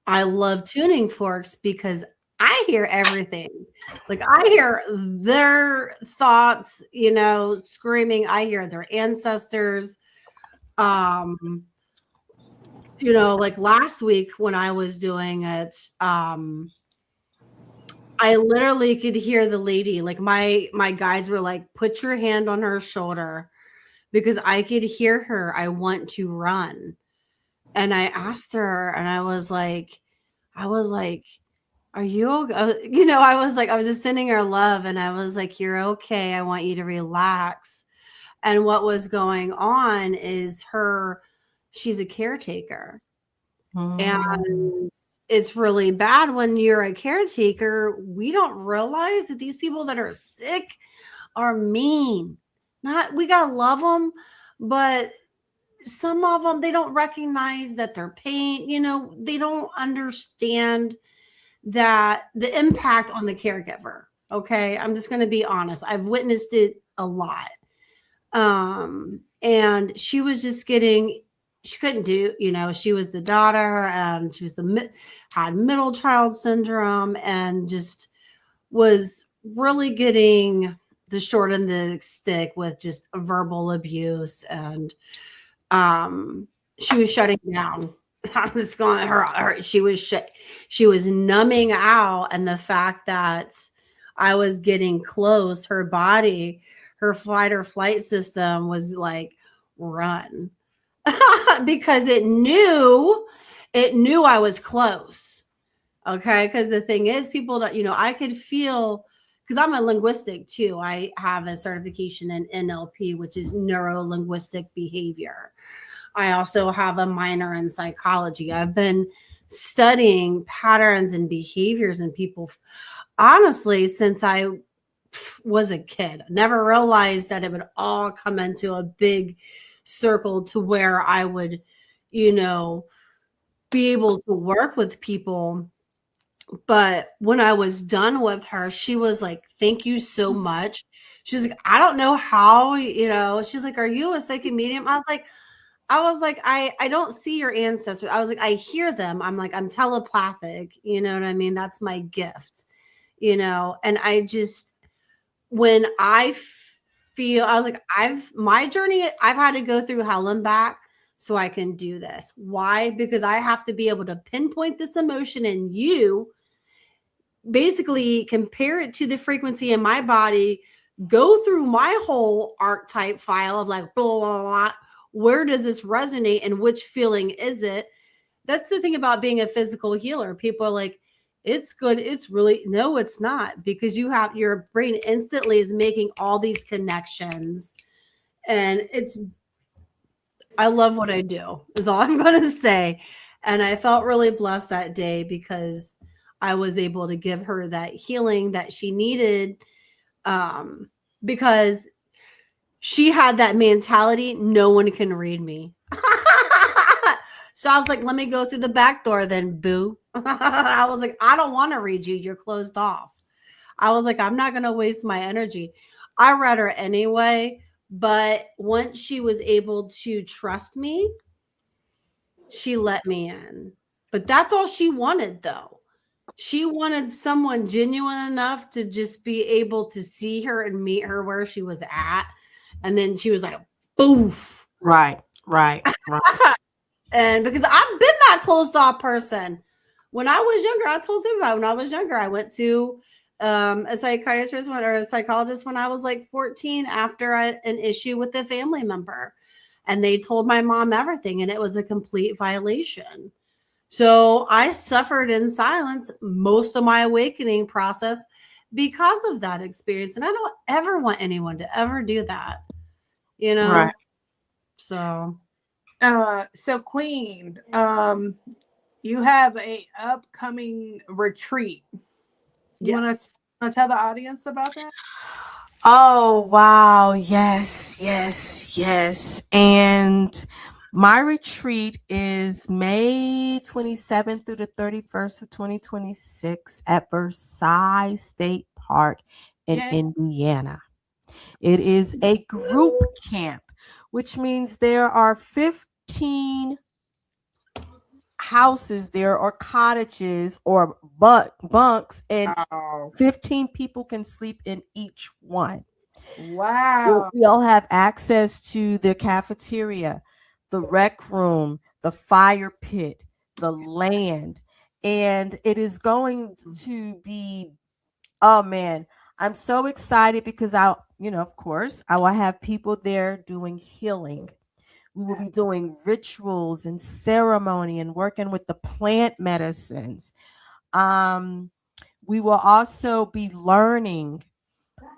I love tuning forks, because I hear everything. Like I hear their thoughts, screaming. I hear their ancestors. Like last week when I was doing it, I literally could hear the lady, like my guides were like, put your hand on her shoulder, because I could hear her. I want to run. And I asked her, and I was like, are you okay? I was just sending her love, and I was like, you're okay. I want you to relax. And what was going on is she's a caretaker. And it's really bad when you're a caretaker. We don't realize that these people that are sick are mean. We got to love them, but some of them, they don't recognize that they're pain. They don't understand that the impact on the caregiver. Okay. I'm just going to be honest. I've witnessed it a lot. And she was just she couldn't do, she was the daughter, and she was had middle child syndrome, and just was really getting the short end of the stick with just verbal abuse, and she was shutting down. I was going she was numbing out, and the fact that I was getting close, her body, her fight or flight system was like, run. Because it knew I was close. Okay. Because the thing is, people don't, I could feel, because I'm a linguistic too. I have a certification in NLP, which is neuro linguistic behavior. I also have a minor in psychology. I've been studying patterns and behaviors in people, honestly, since I was a kid. Never realized that it would all come into a big circle to where I would, be able to work with people. But when I was done with her, she was like, "Thank you so much." She's like, "I don't know how, she's like, "Are you a psychic medium?" I was like, I don't see your ancestors. I was like, I hear them. I'm like, I'm telepathic. You know what I mean? That's my gift, and I just, when feel, I was like, my journey, I've had to go through hell and back so I can do this. Why? Because I have to be able to pinpoint this emotion in you, basically compare it to the frequency in my body, go through my whole archetype file of like, blah, blah, blah. Where does this resonate and which feeling is it? That's the thing about being a physical healer. People are like, it's good. It's really, no, it's not, because your brain instantly is making all these connections. And I love what I do, is all I'm going to say. And I felt really blessed that day because I was able to give her that healing that she needed, because she had that mentality, no one can read me. So I was like, let me go through the back door then, boo. I was like, I don't want to read you. You're closed off. I was like, I'm not going to waste my energy. I read her anyway, but once she was able to trust me, she let me in. But that's all she wanted, though. She wanted someone genuine enough to just be able to see her and meet her where she was at. And then she was like, boof. Right. And because I've been that closed off person. When I was younger, I told everybody when I was younger, I went to a psychiatrist or a psychologist when I was like 14 after an issue with a family member. And they told my mom everything, and it was a complete violation. So I suffered in silence most of my awakening process because of that experience. And I don't ever want anyone to ever do that, Right. So So Queen, you have a upcoming retreat. You want to tell the audience about that? Oh, wow. Yes. And my retreat is May 27th through the 31st of 2026 at Versailles State Park in Indiana. It is a group camp, which means there are 15 houses there, or cottages, or bunks, and 15 people can sleep in each one. Wow. We all have access to the cafeteria, the rec room, the fire pit, the land, and it is going to be, oh man, I'm so excited because of course, I will have people there doing healing. We will be doing rituals and ceremony and working with the plant medicines. We will also be learning.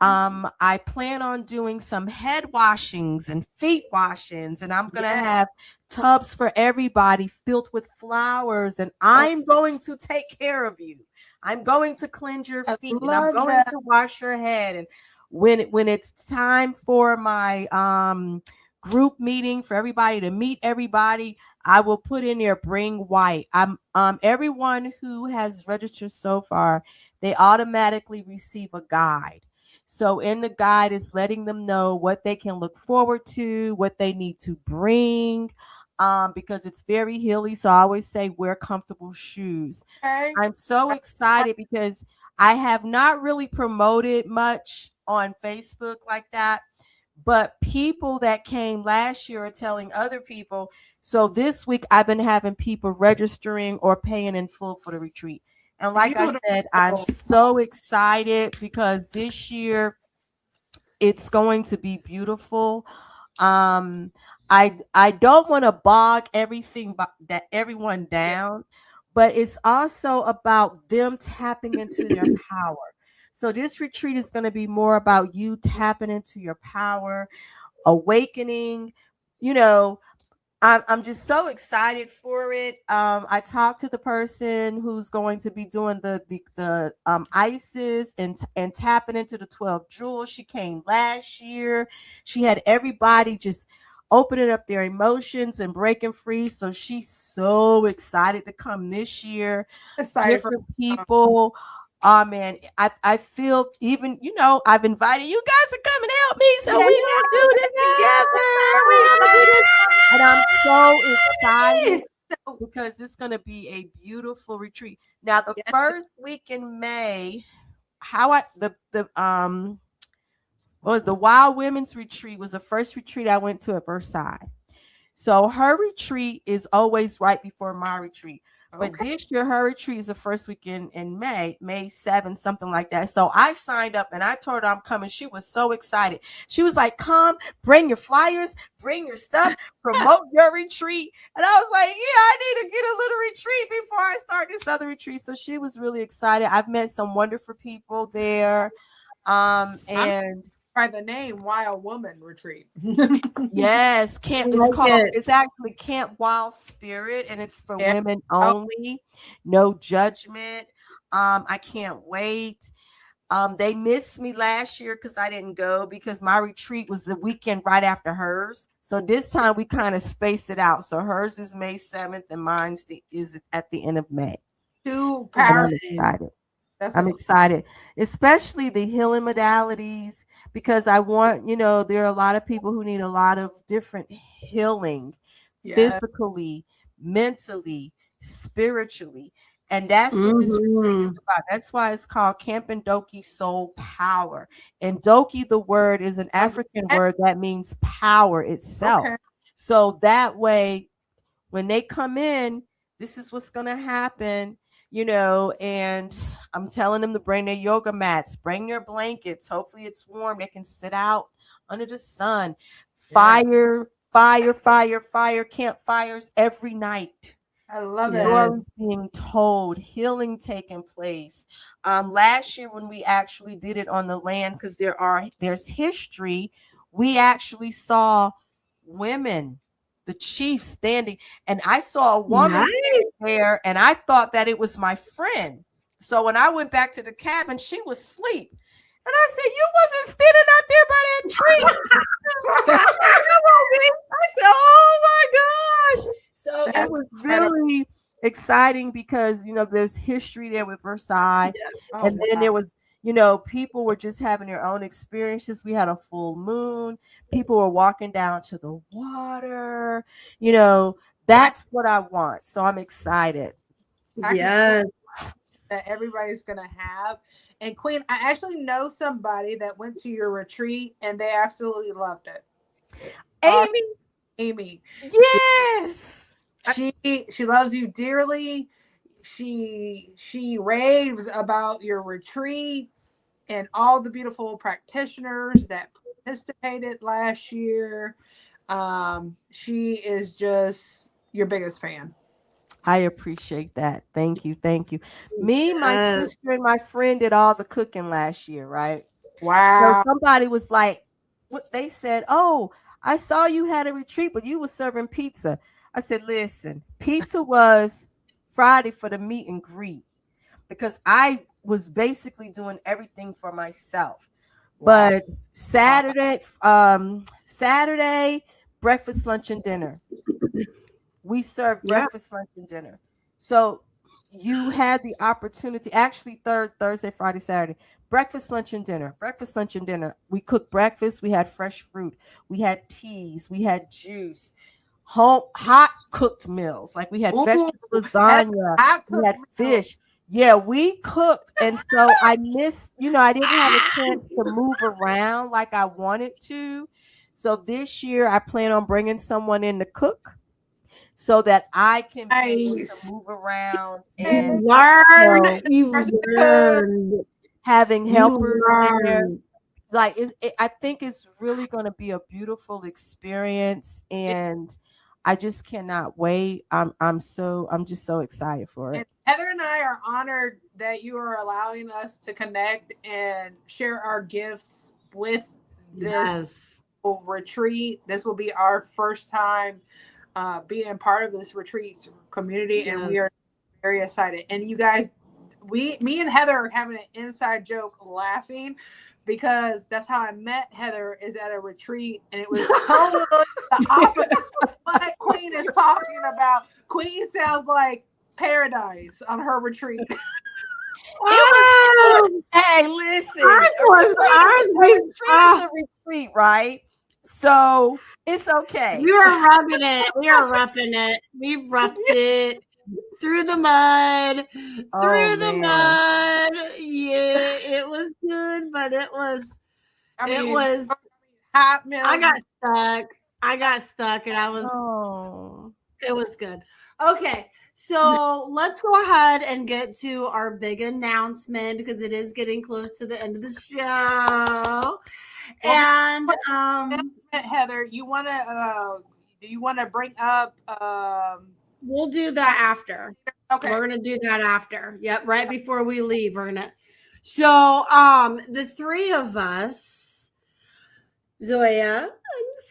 I plan on doing some head washings and feet washings, and I'm going to have tubs for everybody filled with flowers, and I'm going to take care of you. I'm going to cleanse your feet, and I'm going to wash your head. And when it's time for my group meeting for everybody to meet everybody, I will put in there, bring white. Everyone who has registered so far, they automatically receive a guide. So in the guide is letting them know what they can look forward to, what they need to bring, because it's very hilly. So I always say wear comfortable shoes. I'm so excited because I have not really promoted much on Facebook like that. But people that came last year are telling other people. So this week I've been having people registering or paying in full for the retreat. And like I said, I'm so excited because this year it's going to be beautiful. um I don't want to bog everything that everyone down, but it's also about them tapping into their power. So this retreat is going to be more about you tapping into your power, awakening, you know. I'm just so excited for it. I talked to the person who's going to be doing the ISIS and tapping into the 12 jewels. She came last year. She had everybody just opening up their emotions and breaking free. So she's so excited to come this year. Different people. Oh man, I feel, even, I've invited you guys to come and help me. So we gonna do this together. We gonna do this. And I'm so excited because it's gonna be a beautiful retreat. Now, the first week in May, the Wild Women's Retreat was the first retreat I went to at Versailles. So her retreat is always right before my retreat. But this year, her retreat is the first weekend in May 7th, something like that. So I signed up and I told her I'm coming. She was so excited. She was like, come, bring your flyers, bring your stuff, promote your retreat. And I was like, yeah, I need to get a little retreat before I start this other retreat. So she was really excited. I've met some wonderful people there. And by the name Wild Woman Retreat. Yes, it's actually Camp Wild Spirit, and it's for women only. No judgment. I can't wait. They missed me last year because I didn't go because my retreat was the weekend right after hers. So this time we kind of spaced it out. So hers is May 7th and mine's is at the end of May. Two powerful. I'm excited, especially the healing modalities, because I want, there are a lot of people who need a lot of different healing, physically, mentally, spiritually. And that's what this retreat is about. That's why it's called Camp Ndoki Soul Power. And Ndoki, the word, is an African word that means power itself. So that way, when they come in, this is what's going to happen. And I'm telling them to bring their yoga mats, bring your blankets. Hopefully it's warm. They can sit out under the sun. Fire, campfires every night. I love Stories being told, healing taking place. Last year when we actually did it on the land, because there's history, we actually saw women, the chief, standing, and I saw a woman standing there, and I thought that it was my friend. So when I went back to the cabin, she was asleep, and I said, "You wasn't standing out there by that tree." I said, "Oh my gosh!" So it was really exciting because there's history there with Versailles, and then there was. People were just having their own experiences. We had a full moon. People were walking down to the water. That's what I want. So I'm excited. Yes. That everybody's going to have. And Queen, I actually know somebody that went to your retreat and they absolutely loved it. Amy. Yes. She loves you dearly. She raves about your retreat and all the beautiful practitioners that participated last year. She is just your biggest fan. I appreciate that. Thank you. Me, my sister, and my friend did all the cooking last year, right? Wow. So somebody was like, what they said, "Oh, I saw you had a retreat, but you were serving pizza." I said, "Listen, pizza was Friday for the meet and greet, because I was basically doing everything for myself." Wow. But Saturday, breakfast, lunch, and dinner. We served breakfast, lunch, and dinner. So you had the opportunity, actually Thursday, Friday, Saturday, breakfast, lunch, and dinner. Breakfast, lunch, and dinner. We cooked breakfast. We had fresh fruit. We had teas. We had juice. Hot cooked meals. Like we had vegetable lasagna. We had fish. Yeah, we cooked, and so I missed, I didn't have a chance to move around like I wanted to. So this year I plan on bringing someone in to cook so that I can be able to Nice. move around and, You learned. know, You learned. having You helpers there. learned. Like I think it's really going to be a beautiful experience, and I just cannot wait. I'm just so excited for And it. Heather and I are honored that you are allowing us to connect and share our gifts with this Yes. retreat. This will be our first time being part of this retreat community, and Yes. we are very excited. And you guys, me and Heather are having an inside joke laughing because that's how I met Heather, is at a retreat, and it was totally the opposite of what Queen is talking about. Queen sounds like paradise on her retreat. It was Oh, Hey, listen, ours a was retreat is a retreat, right? So it's okay. we were rubbing it. We were roughing it. We roughed it through the mud. Oh Through the man. mud. Yeah, it was good, but it I it mean, was hot milk. I got stuck. I got stuck and Oh. it was good. Okay. So let's go ahead and get to our big announcement because it is getting close to the end of the show. Well, And Heather, do you want to bring up we'll do that after. okay. We're gonna do that after. Yep, right before we leave. We're gonna so the three of us, Zoya,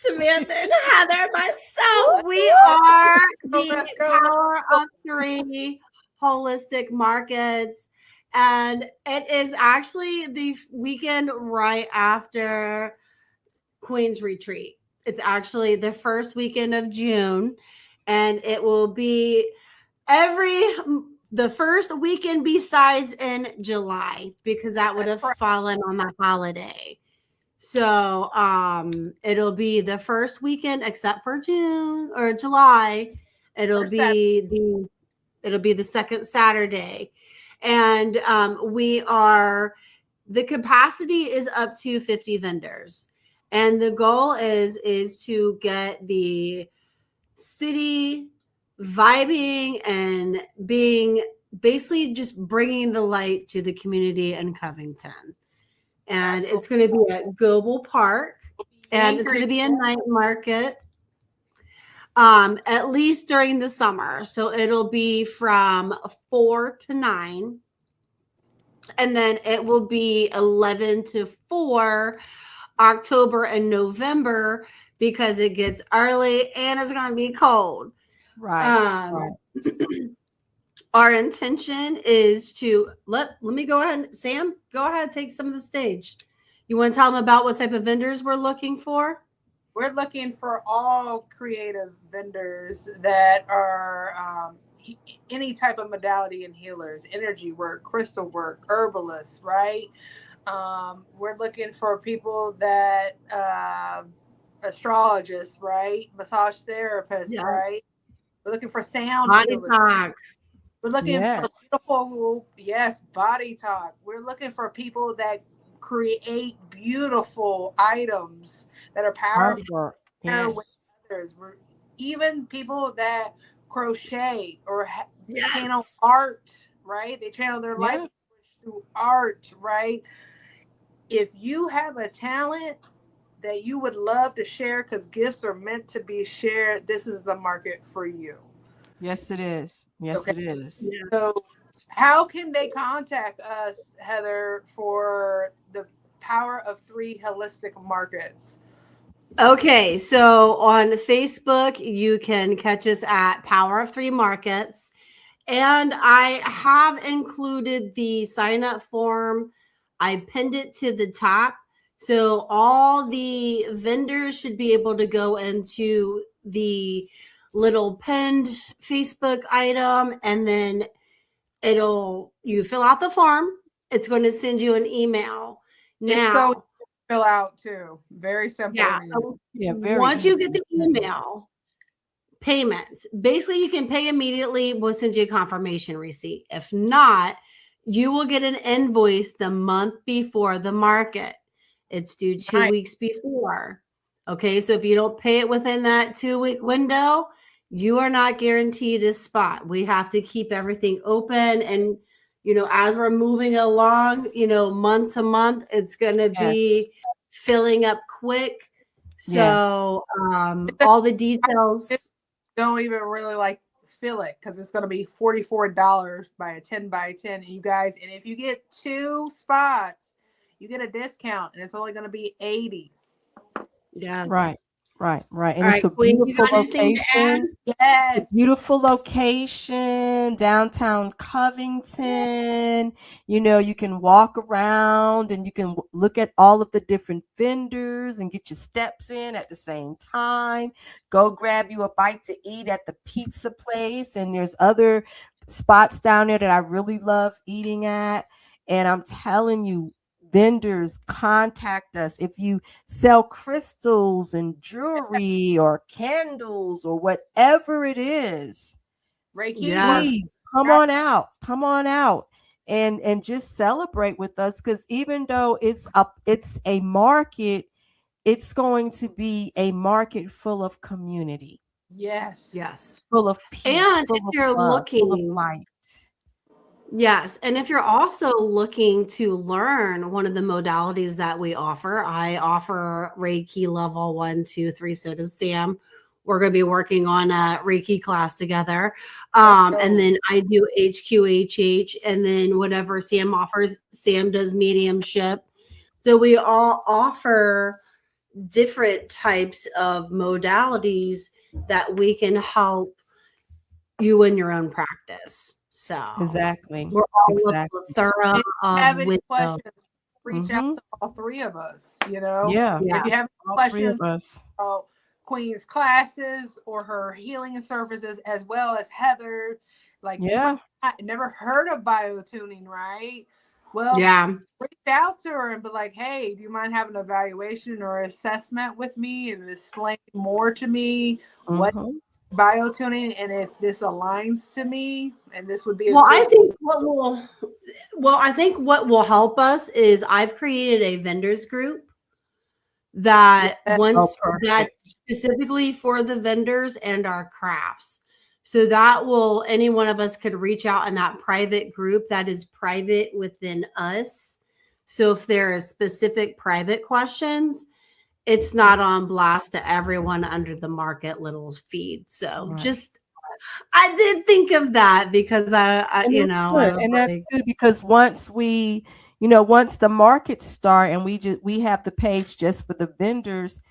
Samantha, and Heather, myself, we are the Power of Three Holistic Markets. And it is actually the weekend right after Queen's Retreat. It's actually the first weekend of June, and it will be the first weekend besides in July because that would have fallen on the holiday. So it'll be the first weekend except for June or July. It'll be the second Saturday. And the capacity is up to 50 vendors. And the goal is to get the city vibing and being basically just bringing the light to the community in Covington. And it's going to be at Goble Park, and it's going to be a night market, at least during the summer. So it'll be from 4 to 9, and then it will be 11 to 4 October and November because it gets early and it's going to be cold. Right. Our intention is to let me go ahead. Sam, go ahead, take some of the stage. You want to tell them about what type of vendors we're looking for? We're looking for all creative vendors that are any type of modality and healers, energy work, crystal work, herbalists, right? We're looking for people that astrologists, right? Massage therapists, right? We're looking for sound body healers. talk. We're looking for beautiful, body talk. We're looking for people that create beautiful items that are powerful. Yes. We're even people that crochet or channel art, right? They channel their life through art, right? If you have a talent that you would love to share because gifts are meant to be shared, this is the market for you. Yes, it is. Yes, it is. Yeah. So how can they contact us, Heather, for the Power of Three Holistic Markets? Okay, so on Facebook, you can catch us at Power of Three Markets. And I have included the sign up form. I pinned it to the top. So all the vendors should be able to go into the little pinned Facebook item, and then you fill out the form. It's going to send you an email. Now, it's so fill out too. Very simple. Yeah. Yeah, very Once easy. you get the email, payments. Basically, you can pay immediately. We'll send you a confirmation receipt. If not, you will get an invoice the month before the market. It's due 2 weeks before. Okay, so if you don't pay it within that 2-week window, you are not guaranteed a spot. We have to keep everything open. And, as we're moving along, month to month, it's going to be filling up quick. So all the details. Don't even really like fill it because it's going to be $44 by a 10 by 10. And you guys, and if you get 2 spots, you get a discount, and it's only going to be $80. Yeah. Right. And All it's a Queen, beautiful location. Yes. A beautiful location, downtown Covington. You can walk around and you can look at all of the different vendors and get your steps in at the same time. Go grab you a bite to eat at the pizza place. And there's other spots down there that I really love eating at. And I'm telling you, vendors, contact us. If you sell crystals and jewelry or candles or whatever it is, Reiki. please come on out and just celebrate with us, because even though it's a market, it's going to be a market full of community. Yes. Full of peace, and full if of you're love, full of looking light. Yes. And if you're also looking to learn one of the modalities that we offer, I offer Reiki level 1, 2, 3. So does Sam. We're going to be working on a Reiki class together. And then I do HQHH, and then whatever Sam offers, Sam does mediumship. So we all offer different types of modalities that we can help you in your own practice. So Exactly. we're all thorough have any wisdom. questions, reach out to all 3 of us. Yeah. If you have all questions 3 of us. about Queen's classes or her healing services, as well as Heather, I never heard of biotuning, right? Well, reach out to her and be like, hey, do you mind having an evaluation or assessment with me and explain more to me what biotuning, and if this aligns to me, and this would be I think what will help us is I've created a vendors group that that's specifically for the vendors and our crafts. So that any one of us could reach out in that private group that is private within us. So if there is specific private questions, it's not on blast to everyone under the market little feed. So I did think of that because that's good because once the markets start and we have the page just for the vendors,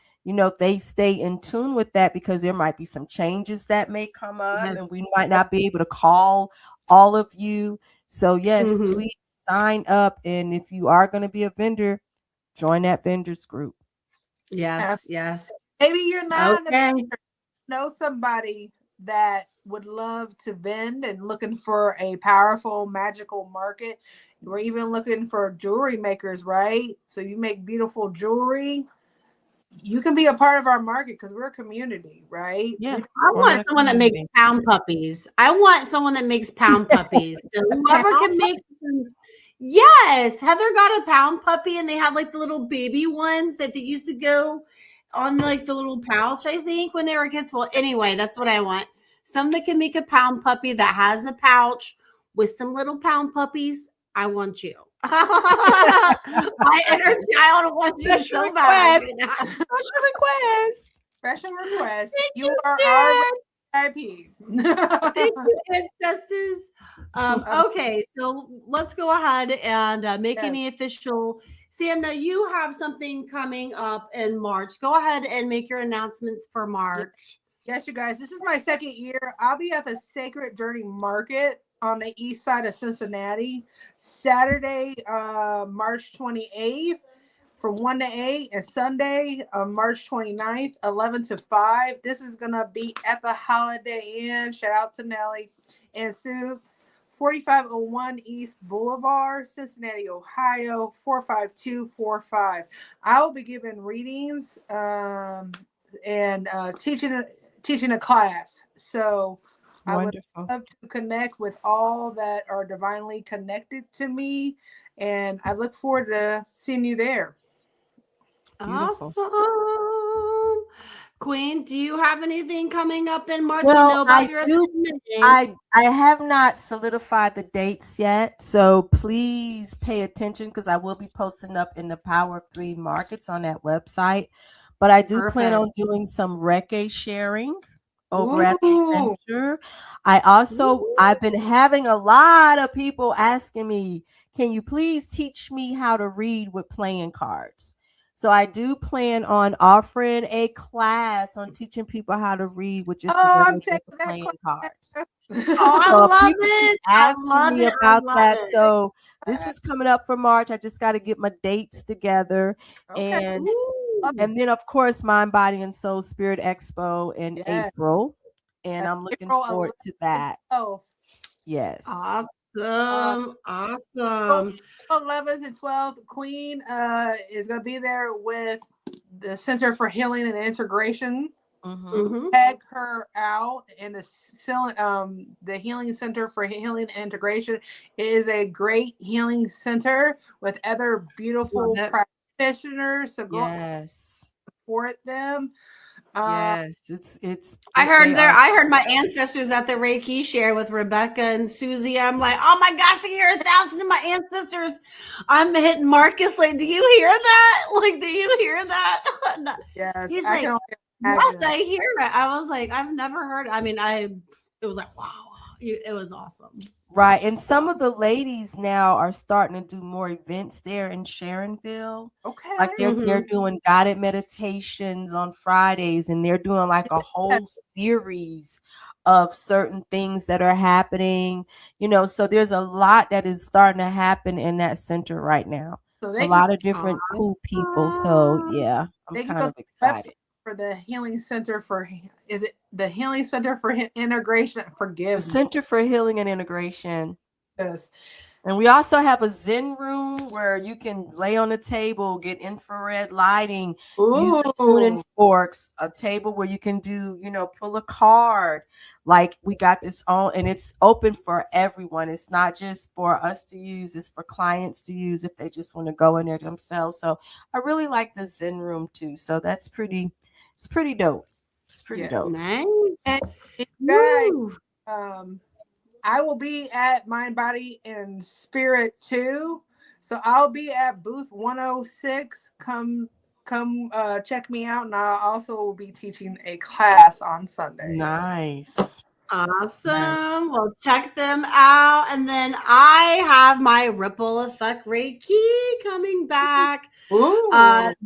they stay in tune with that, because there might be some changes that may come up and we might not be able to call all of you. So yes, please sign up. And if you are going to be a vendor, join that vendors group. Yes. Maybe you're not know somebody that would love to vend and looking for a powerful magical market. We're even looking for jewelry makers, right? So you make beautiful jewelry. You can be a part of our market because we're a community, right? Yeah. I want someone that makes pound puppies. So whoever can make them. Yes. Heather got a pound puppy, and they had like the little baby ones that they used to go on like the little pouch, I think, when they were kids. Well, anyway, that's what I want. Some that can make a pound puppy that has a pouch with some little pound puppies. I want you. My inner child wants you so bad. Special request. You are our VIP. Thank you, ancestors. Okay, so let's go ahead and make any official. Sam, now you have something coming up in March. Go ahead and make your announcements for March. Yes, you guys. This is my 2nd year. I'll be at the Sacred Journey Market on the east side of Cincinnati, Saturday, March 28th from 1 to 8, and Sunday, March 29th, 11 to 5. This is going to be at the Holiday Inn. Shout out to Nelly and Suits. 4501 East Boulevard, Cincinnati, Ohio, 45245. I will be giving readings and teaching teaching a class. So I would Wonderful. love to connect with all that are divinely connected to me. And I look forward to seeing you there. Beautiful. Awesome. Queen, do you have anything coming up in March? We Well, know about I your do. meeting. I have not solidified the dates yet, so please pay attention because I will be posting up in the Power of Three markets on that website. But I do plan Perfect. on doing some Reiki sharing over at the Ooh. center. I've been having a lot of people asking me, can you please teach me how to read with playing cards? So I do plan on offering a class on teaching people how to read with just a Oh, I'm regular deck taking of that playing cards. class. Oh, I So love people keep it. I asking love me it. I about love that. it. So this is coming up for March. I just got to get my dates together. Okay. And Ooh. and then of course Mind, Body, and Soul Spirit Expo in Yes. April. And That's I'm looking April forward 11th to and that. 12th. Yes. Awesome. So Awesome. April 11th and 12th, Queen is going to be there with the Center for Healing and Integration. Mm-hmm. Mm-hmm. Check her out in the Healing Center for Healing and Integration. It is a great healing center with other beautiful Love it. practitioners. So go Yes. support them. Yes. I They are. heard my ancestors at the Reiki share with Rebecca and Susie. I'm like, oh my gosh, I hear 1,000 of my ancestors. I'm hitting Marcus. Like, do you hear that? Like, do you hear that? Yes, He's I like, can only yes, imagine. I hear it. I was like, I've never heard. I mean, it was like, wow, it was awesome. Right. And some of the ladies now are starting to do more events there in Sharonville. Okay. Like they're doing guided meditations on Fridays, and they're doing like a whole series of certain things that are happening, so there's a lot that is starting to happen in that center right now. So A they lot of different cool people. So yeah, I'm can kind go of to the website excited. for the Healing Center for, is it the Healing Center for Integration? The Forgive me. Center for Healing and Integration. Yes. And we also have a Zen room where you can lay on a table, get infrared lighting, use the tuning forks, a table where you can do, pull a card. Like we got this on, and it's open for everyone. It's not just for us to use, it's for clients to use if they just want to go in there themselves. So I really like the Zen room too. So it's pretty dope. It's pretty dope. Nice. And you guys, Woo. I will be at Mind, Body, and Spirit too. So I'll be at booth 106. Come check me out. And I also will be teaching a class on Sunday. Nice. Awesome. Nice. Well, check them out. And then I have my Ripple Effect Reiki coming back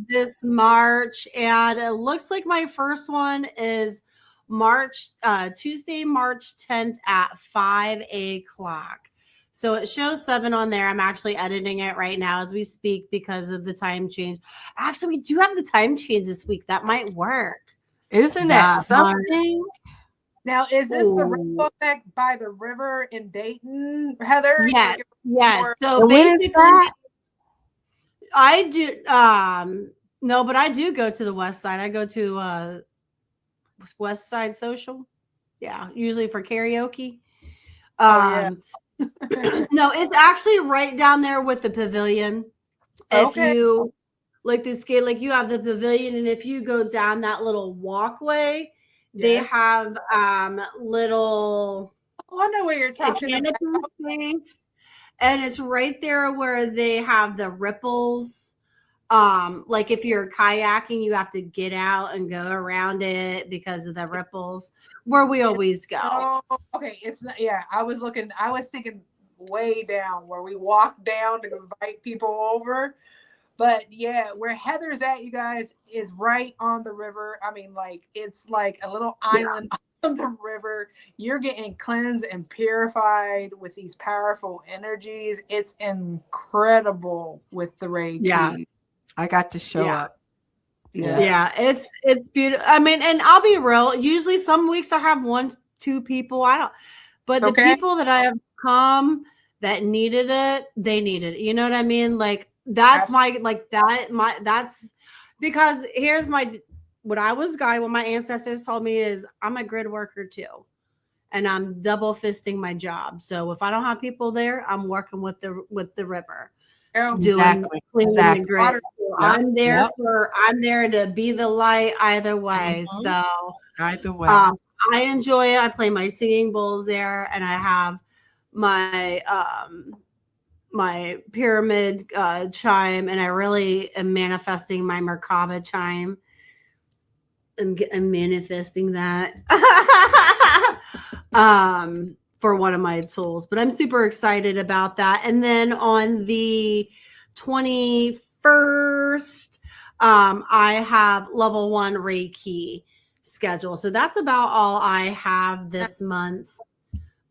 this March. And it looks like my first one is Tuesday, March 10th at 5 o'clock. So it shows 7 on there. I'm actually editing it right now as we speak because of the time change. Actually, we do have the time change this week. That might work. Isn't that something? Now, is this the Ripple Effect by the river in Dayton, Heather? Yes. Yes. So and basically, when is that? I do no, but I do go to the West Side. I go to West Side Social. Yeah, usually for karaoke. No, it's actually right down there with the pavilion. If you like the skate, like you have the pavilion, and if you go down that little walkway, they have little I know what you're talking about. Space, and it's right there where they have the ripples. Like if you're kayaking, you have to get out and go around it because of the ripples where we always go. Oh, okay. It's not, I was thinking way down where we walk down to invite people over. But yeah, where Heather's at, you guys, is right on the river. I mean, like it's like a little island on the river. You're getting cleansed and purified with these powerful energies. It's incredible with the Reiki. Yeah. I got to show up. Yeah, it's beautiful. I mean, and I'll be real. Usually, some weeks I have 1-2 people. But the people that I have come that needed it, they needed it. You know what I mean? Like that's that's because here's what I was guided, what my ancestors told me is I'm a grid worker too. And I'm double fisting my job. So if I don't have people there, I'm working with the river. Doing cleaning the grid. So I'm there to be the light either way. So either way. I enjoy it. I play my singing bowls there, and I have my my pyramid chime, and I really am manifesting my Merkaba chime. I'm manifesting that for one of my tools, but I'm super excited about that. And then on the 21st, I have level 1 Reiki schedule. So that's about all I have this month.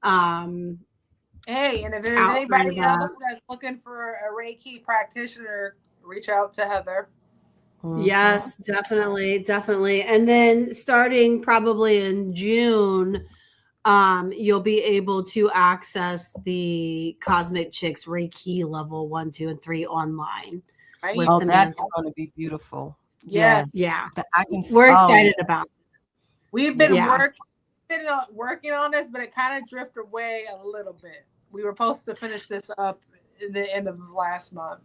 Hey, and if there's anybody else that's looking for a Reiki practitioner, reach out to Heather. Yes, definitely. And then starting probably in June, you'll be able to access the Cosmic Chix Reiki level 1, 2, and 3 online. Oh, that's going to be beautiful. Yes. Yeah. We're excited about it. We've been working on this, but it kind of drifted away a little bit. We were supposed to finish this up in the end of last month.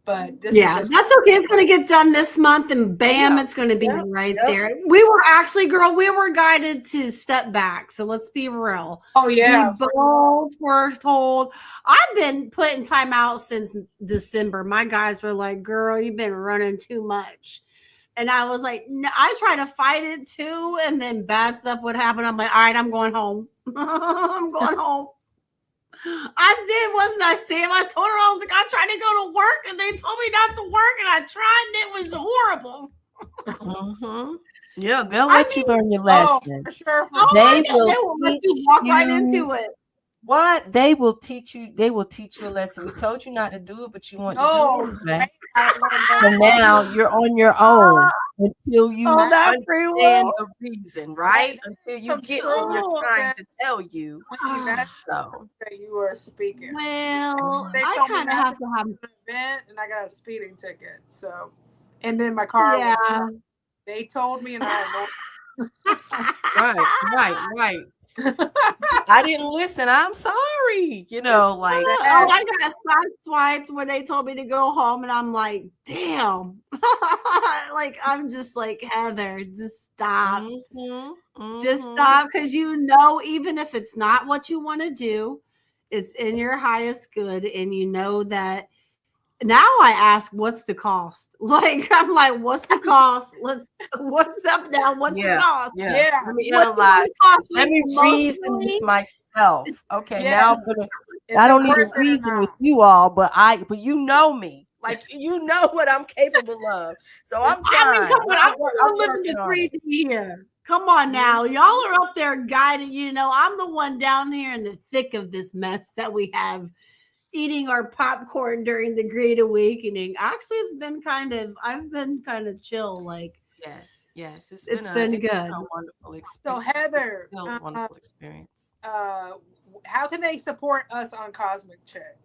But that's okay. It's going to get done this month, and bam, it's going to be right there. We were actually, girl, we were guided to step back. So let's be real. Oh, yeah. We both were told. I've been putting time out since December. My guys were like, girl, you've been running too much. And I was like, no, I try to fight it too. And then bad stuff would happen. I'm like, all right, I'm going home. I'm going home. I did, wasn't I, Sam? I told her, I was like, I tried to go to work and they told me not to work, and I tried and it was horrible. Yeah, they'll let you learn your lesson. For sure. They will let you walk right into it. What? They will teach you. They will teach you a lesson. We told you not to do it, but you want to do it. So now you're on your own until you understand the reason, right? Until you get what you're trying to tell you. So you were speaking. Well, I kind of have to have an event, and I got a speeding ticket. So, and then my car. Yeah. They told me, and I Right. I didn't listen. I'm sorry. You know, like I got sideswiped when they told me to go home, and I'm like, damn. Like, I'm just like, Heather, just stop. Just stop, because even if it's not what you want to do, it's in your highest good, and you know that. Now I ask, what's the cost? Like, I'm like, what's the cost? What's up now? What's the cost? Yeah. Let me analyze. Let me reason with myself. Okay, now I don't need to reason with you all, but you know me. Like, you know what I'm capable of. So I'm trying. I mean, come on, I'm living the 3D here. Come on now. Y'all are up there guiding, I'm the one down here in the thick of this mess that we have. Eating our popcorn during the Great Awakening. Actually, I've been kind of chill. Like, yes, it's been good. A wonderful experience. So Heather, wonderful experience. How can they support us on Cosmic Chix?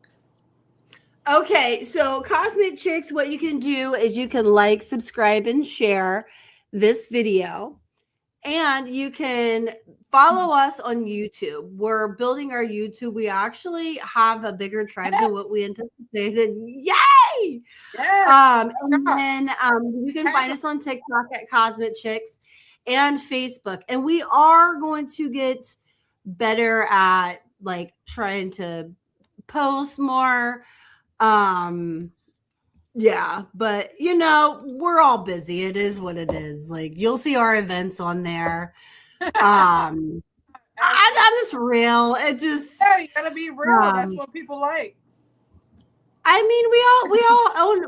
Okay, so Cosmic Chix, what you can do is you can like, subscribe, and share this video. And you can follow us on YouTube. We're building our YouTube. We actually have a bigger tribe than what we anticipated. Yay! Yes. And then you can find us on TikTok at Cosmic Chix and Facebook. And we are going to get better at like trying to post more. Yeah, but we're all busy. It is what it is. Like, you'll see our events on there. I'm just real. It just you gotta be real. That's what people like. I mean,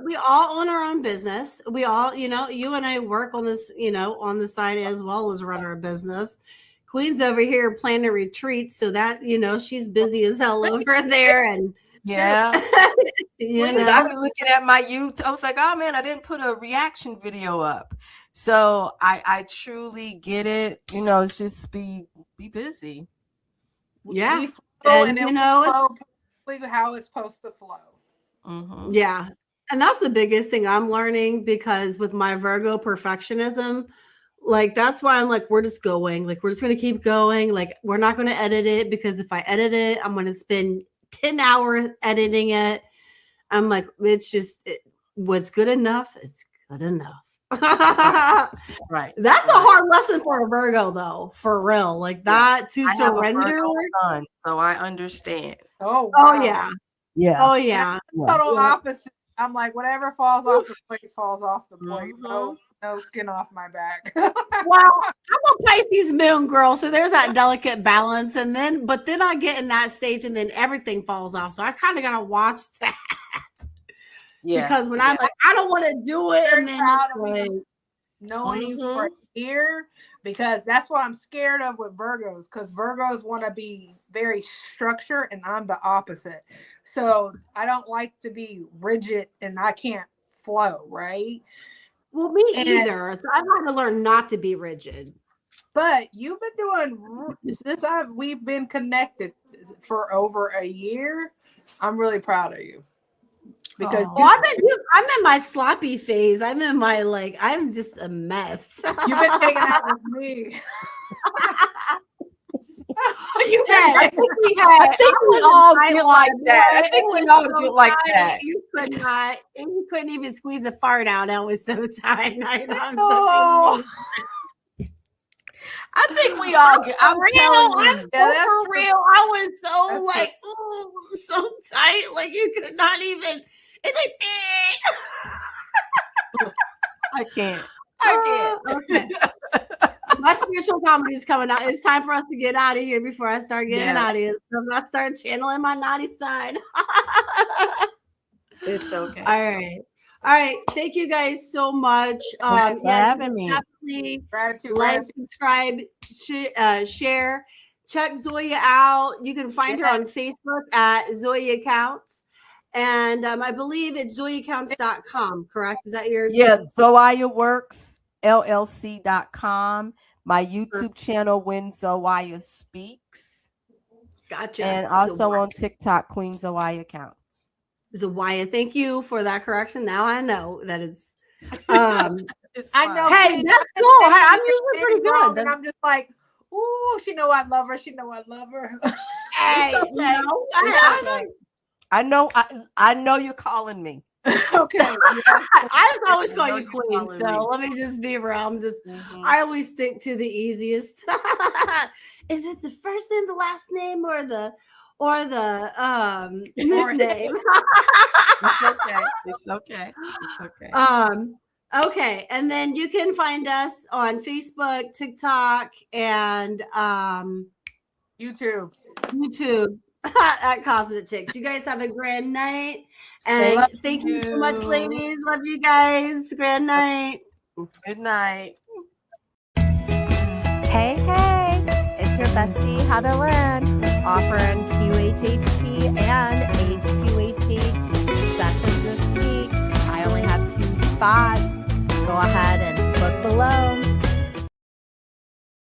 we all own our own business. We all, you and I work on this, on the side as well as run our business. Queen's over here planning retreats, so that she's busy as hell over there, and yeah. I was looking at my YouTube. I was like, oh man, I didn't put a reaction video up. So I truly get it. It's just be busy. Yeah. We flow, and flow how it's supposed to flow. Yeah. And that's the biggest thing I'm learning, because with my Virgo perfectionism, Like, that's why I'm like, we're just going. Like, we're just going to keep going. Like, we're not going to edit it, because if I edit it, I'm going to spend 10 hours editing it. I'm like, it's just what's good enough is good enough. Right. That's a hard lesson for a Virgo, though, for real. Like that, to I have a surrender. Virgo sun, so I understand. Oh, wow. Oh yeah. Yeah. Oh yeah. Total opposite. I'm like, whatever falls off the plate falls off the plate. Mhm. No skin off my back. Well, I'm a Pisces moon girl, so there's that delicate balance, but then I get in that stage, and then everything falls off. So I kind of gotta watch that. Yeah. Because when I'm like, I don't want to do it, Very and then proud it's of me. like, Knowing you for a year, because that's what I'm scared of with Virgos, because Virgos want to be very structured and I'm the opposite. So I don't like to be rigid and I can't flow, right? well, me either. So I've had to learn not to be rigid. But you've been doing since we've been connected for over a year. I'm really proud of you. Because I'm in my sloppy phase. I'm in my I'm just a mess. you've been hanging out with me. I think we all get like that. I think we all get like that. You couldn't even squeeze the fart out. I was so tight. I think we all get. I'm telling you, for real. I was so so tight. Like you could not even. It's like, I can't. Okay. My spiritual comedy is coming out. It's time for us to get out of here before I start getting naughty. So I'm not start channeling my naughty side. It's okay. All right. Thank you guys so much. Thanks for having me. Definitely Gratitude. subscribe, share, check Zoya out. You can find her on Facebook at Zoya Counts. And I believe it's zoyacounts.com, correct? Is that yours? Yeah, Zoaya Works, LLC.com. My YouTube channel, When Zoaya Speaks. Gotcha. And also on TikTok, Queen Zoaya Counts. Zoaya, thank you for that correction. Now I know that it's I know. Hey, that's cool. Hey, I'm usually pretty good. And I'm just like, ooh, she know I love her. She know I love her. Hey, It's okay. I know you're calling me. Okay. I just always call you Queen, so let me just be real. I always stick to the easiest. Is it the first name, the last name, or the nickname? It's okay. Okay, and then you can find us on Facebook, TikTok, and YouTube at Cosmic Chix. You guys have a grand night, and thank you so much, ladies. Love you guys. Grand night. Good night. Hey, it's your bestie Heather Lynn, offering QHHT and HQHH sessions this week. I only have 2 spots. Go ahead and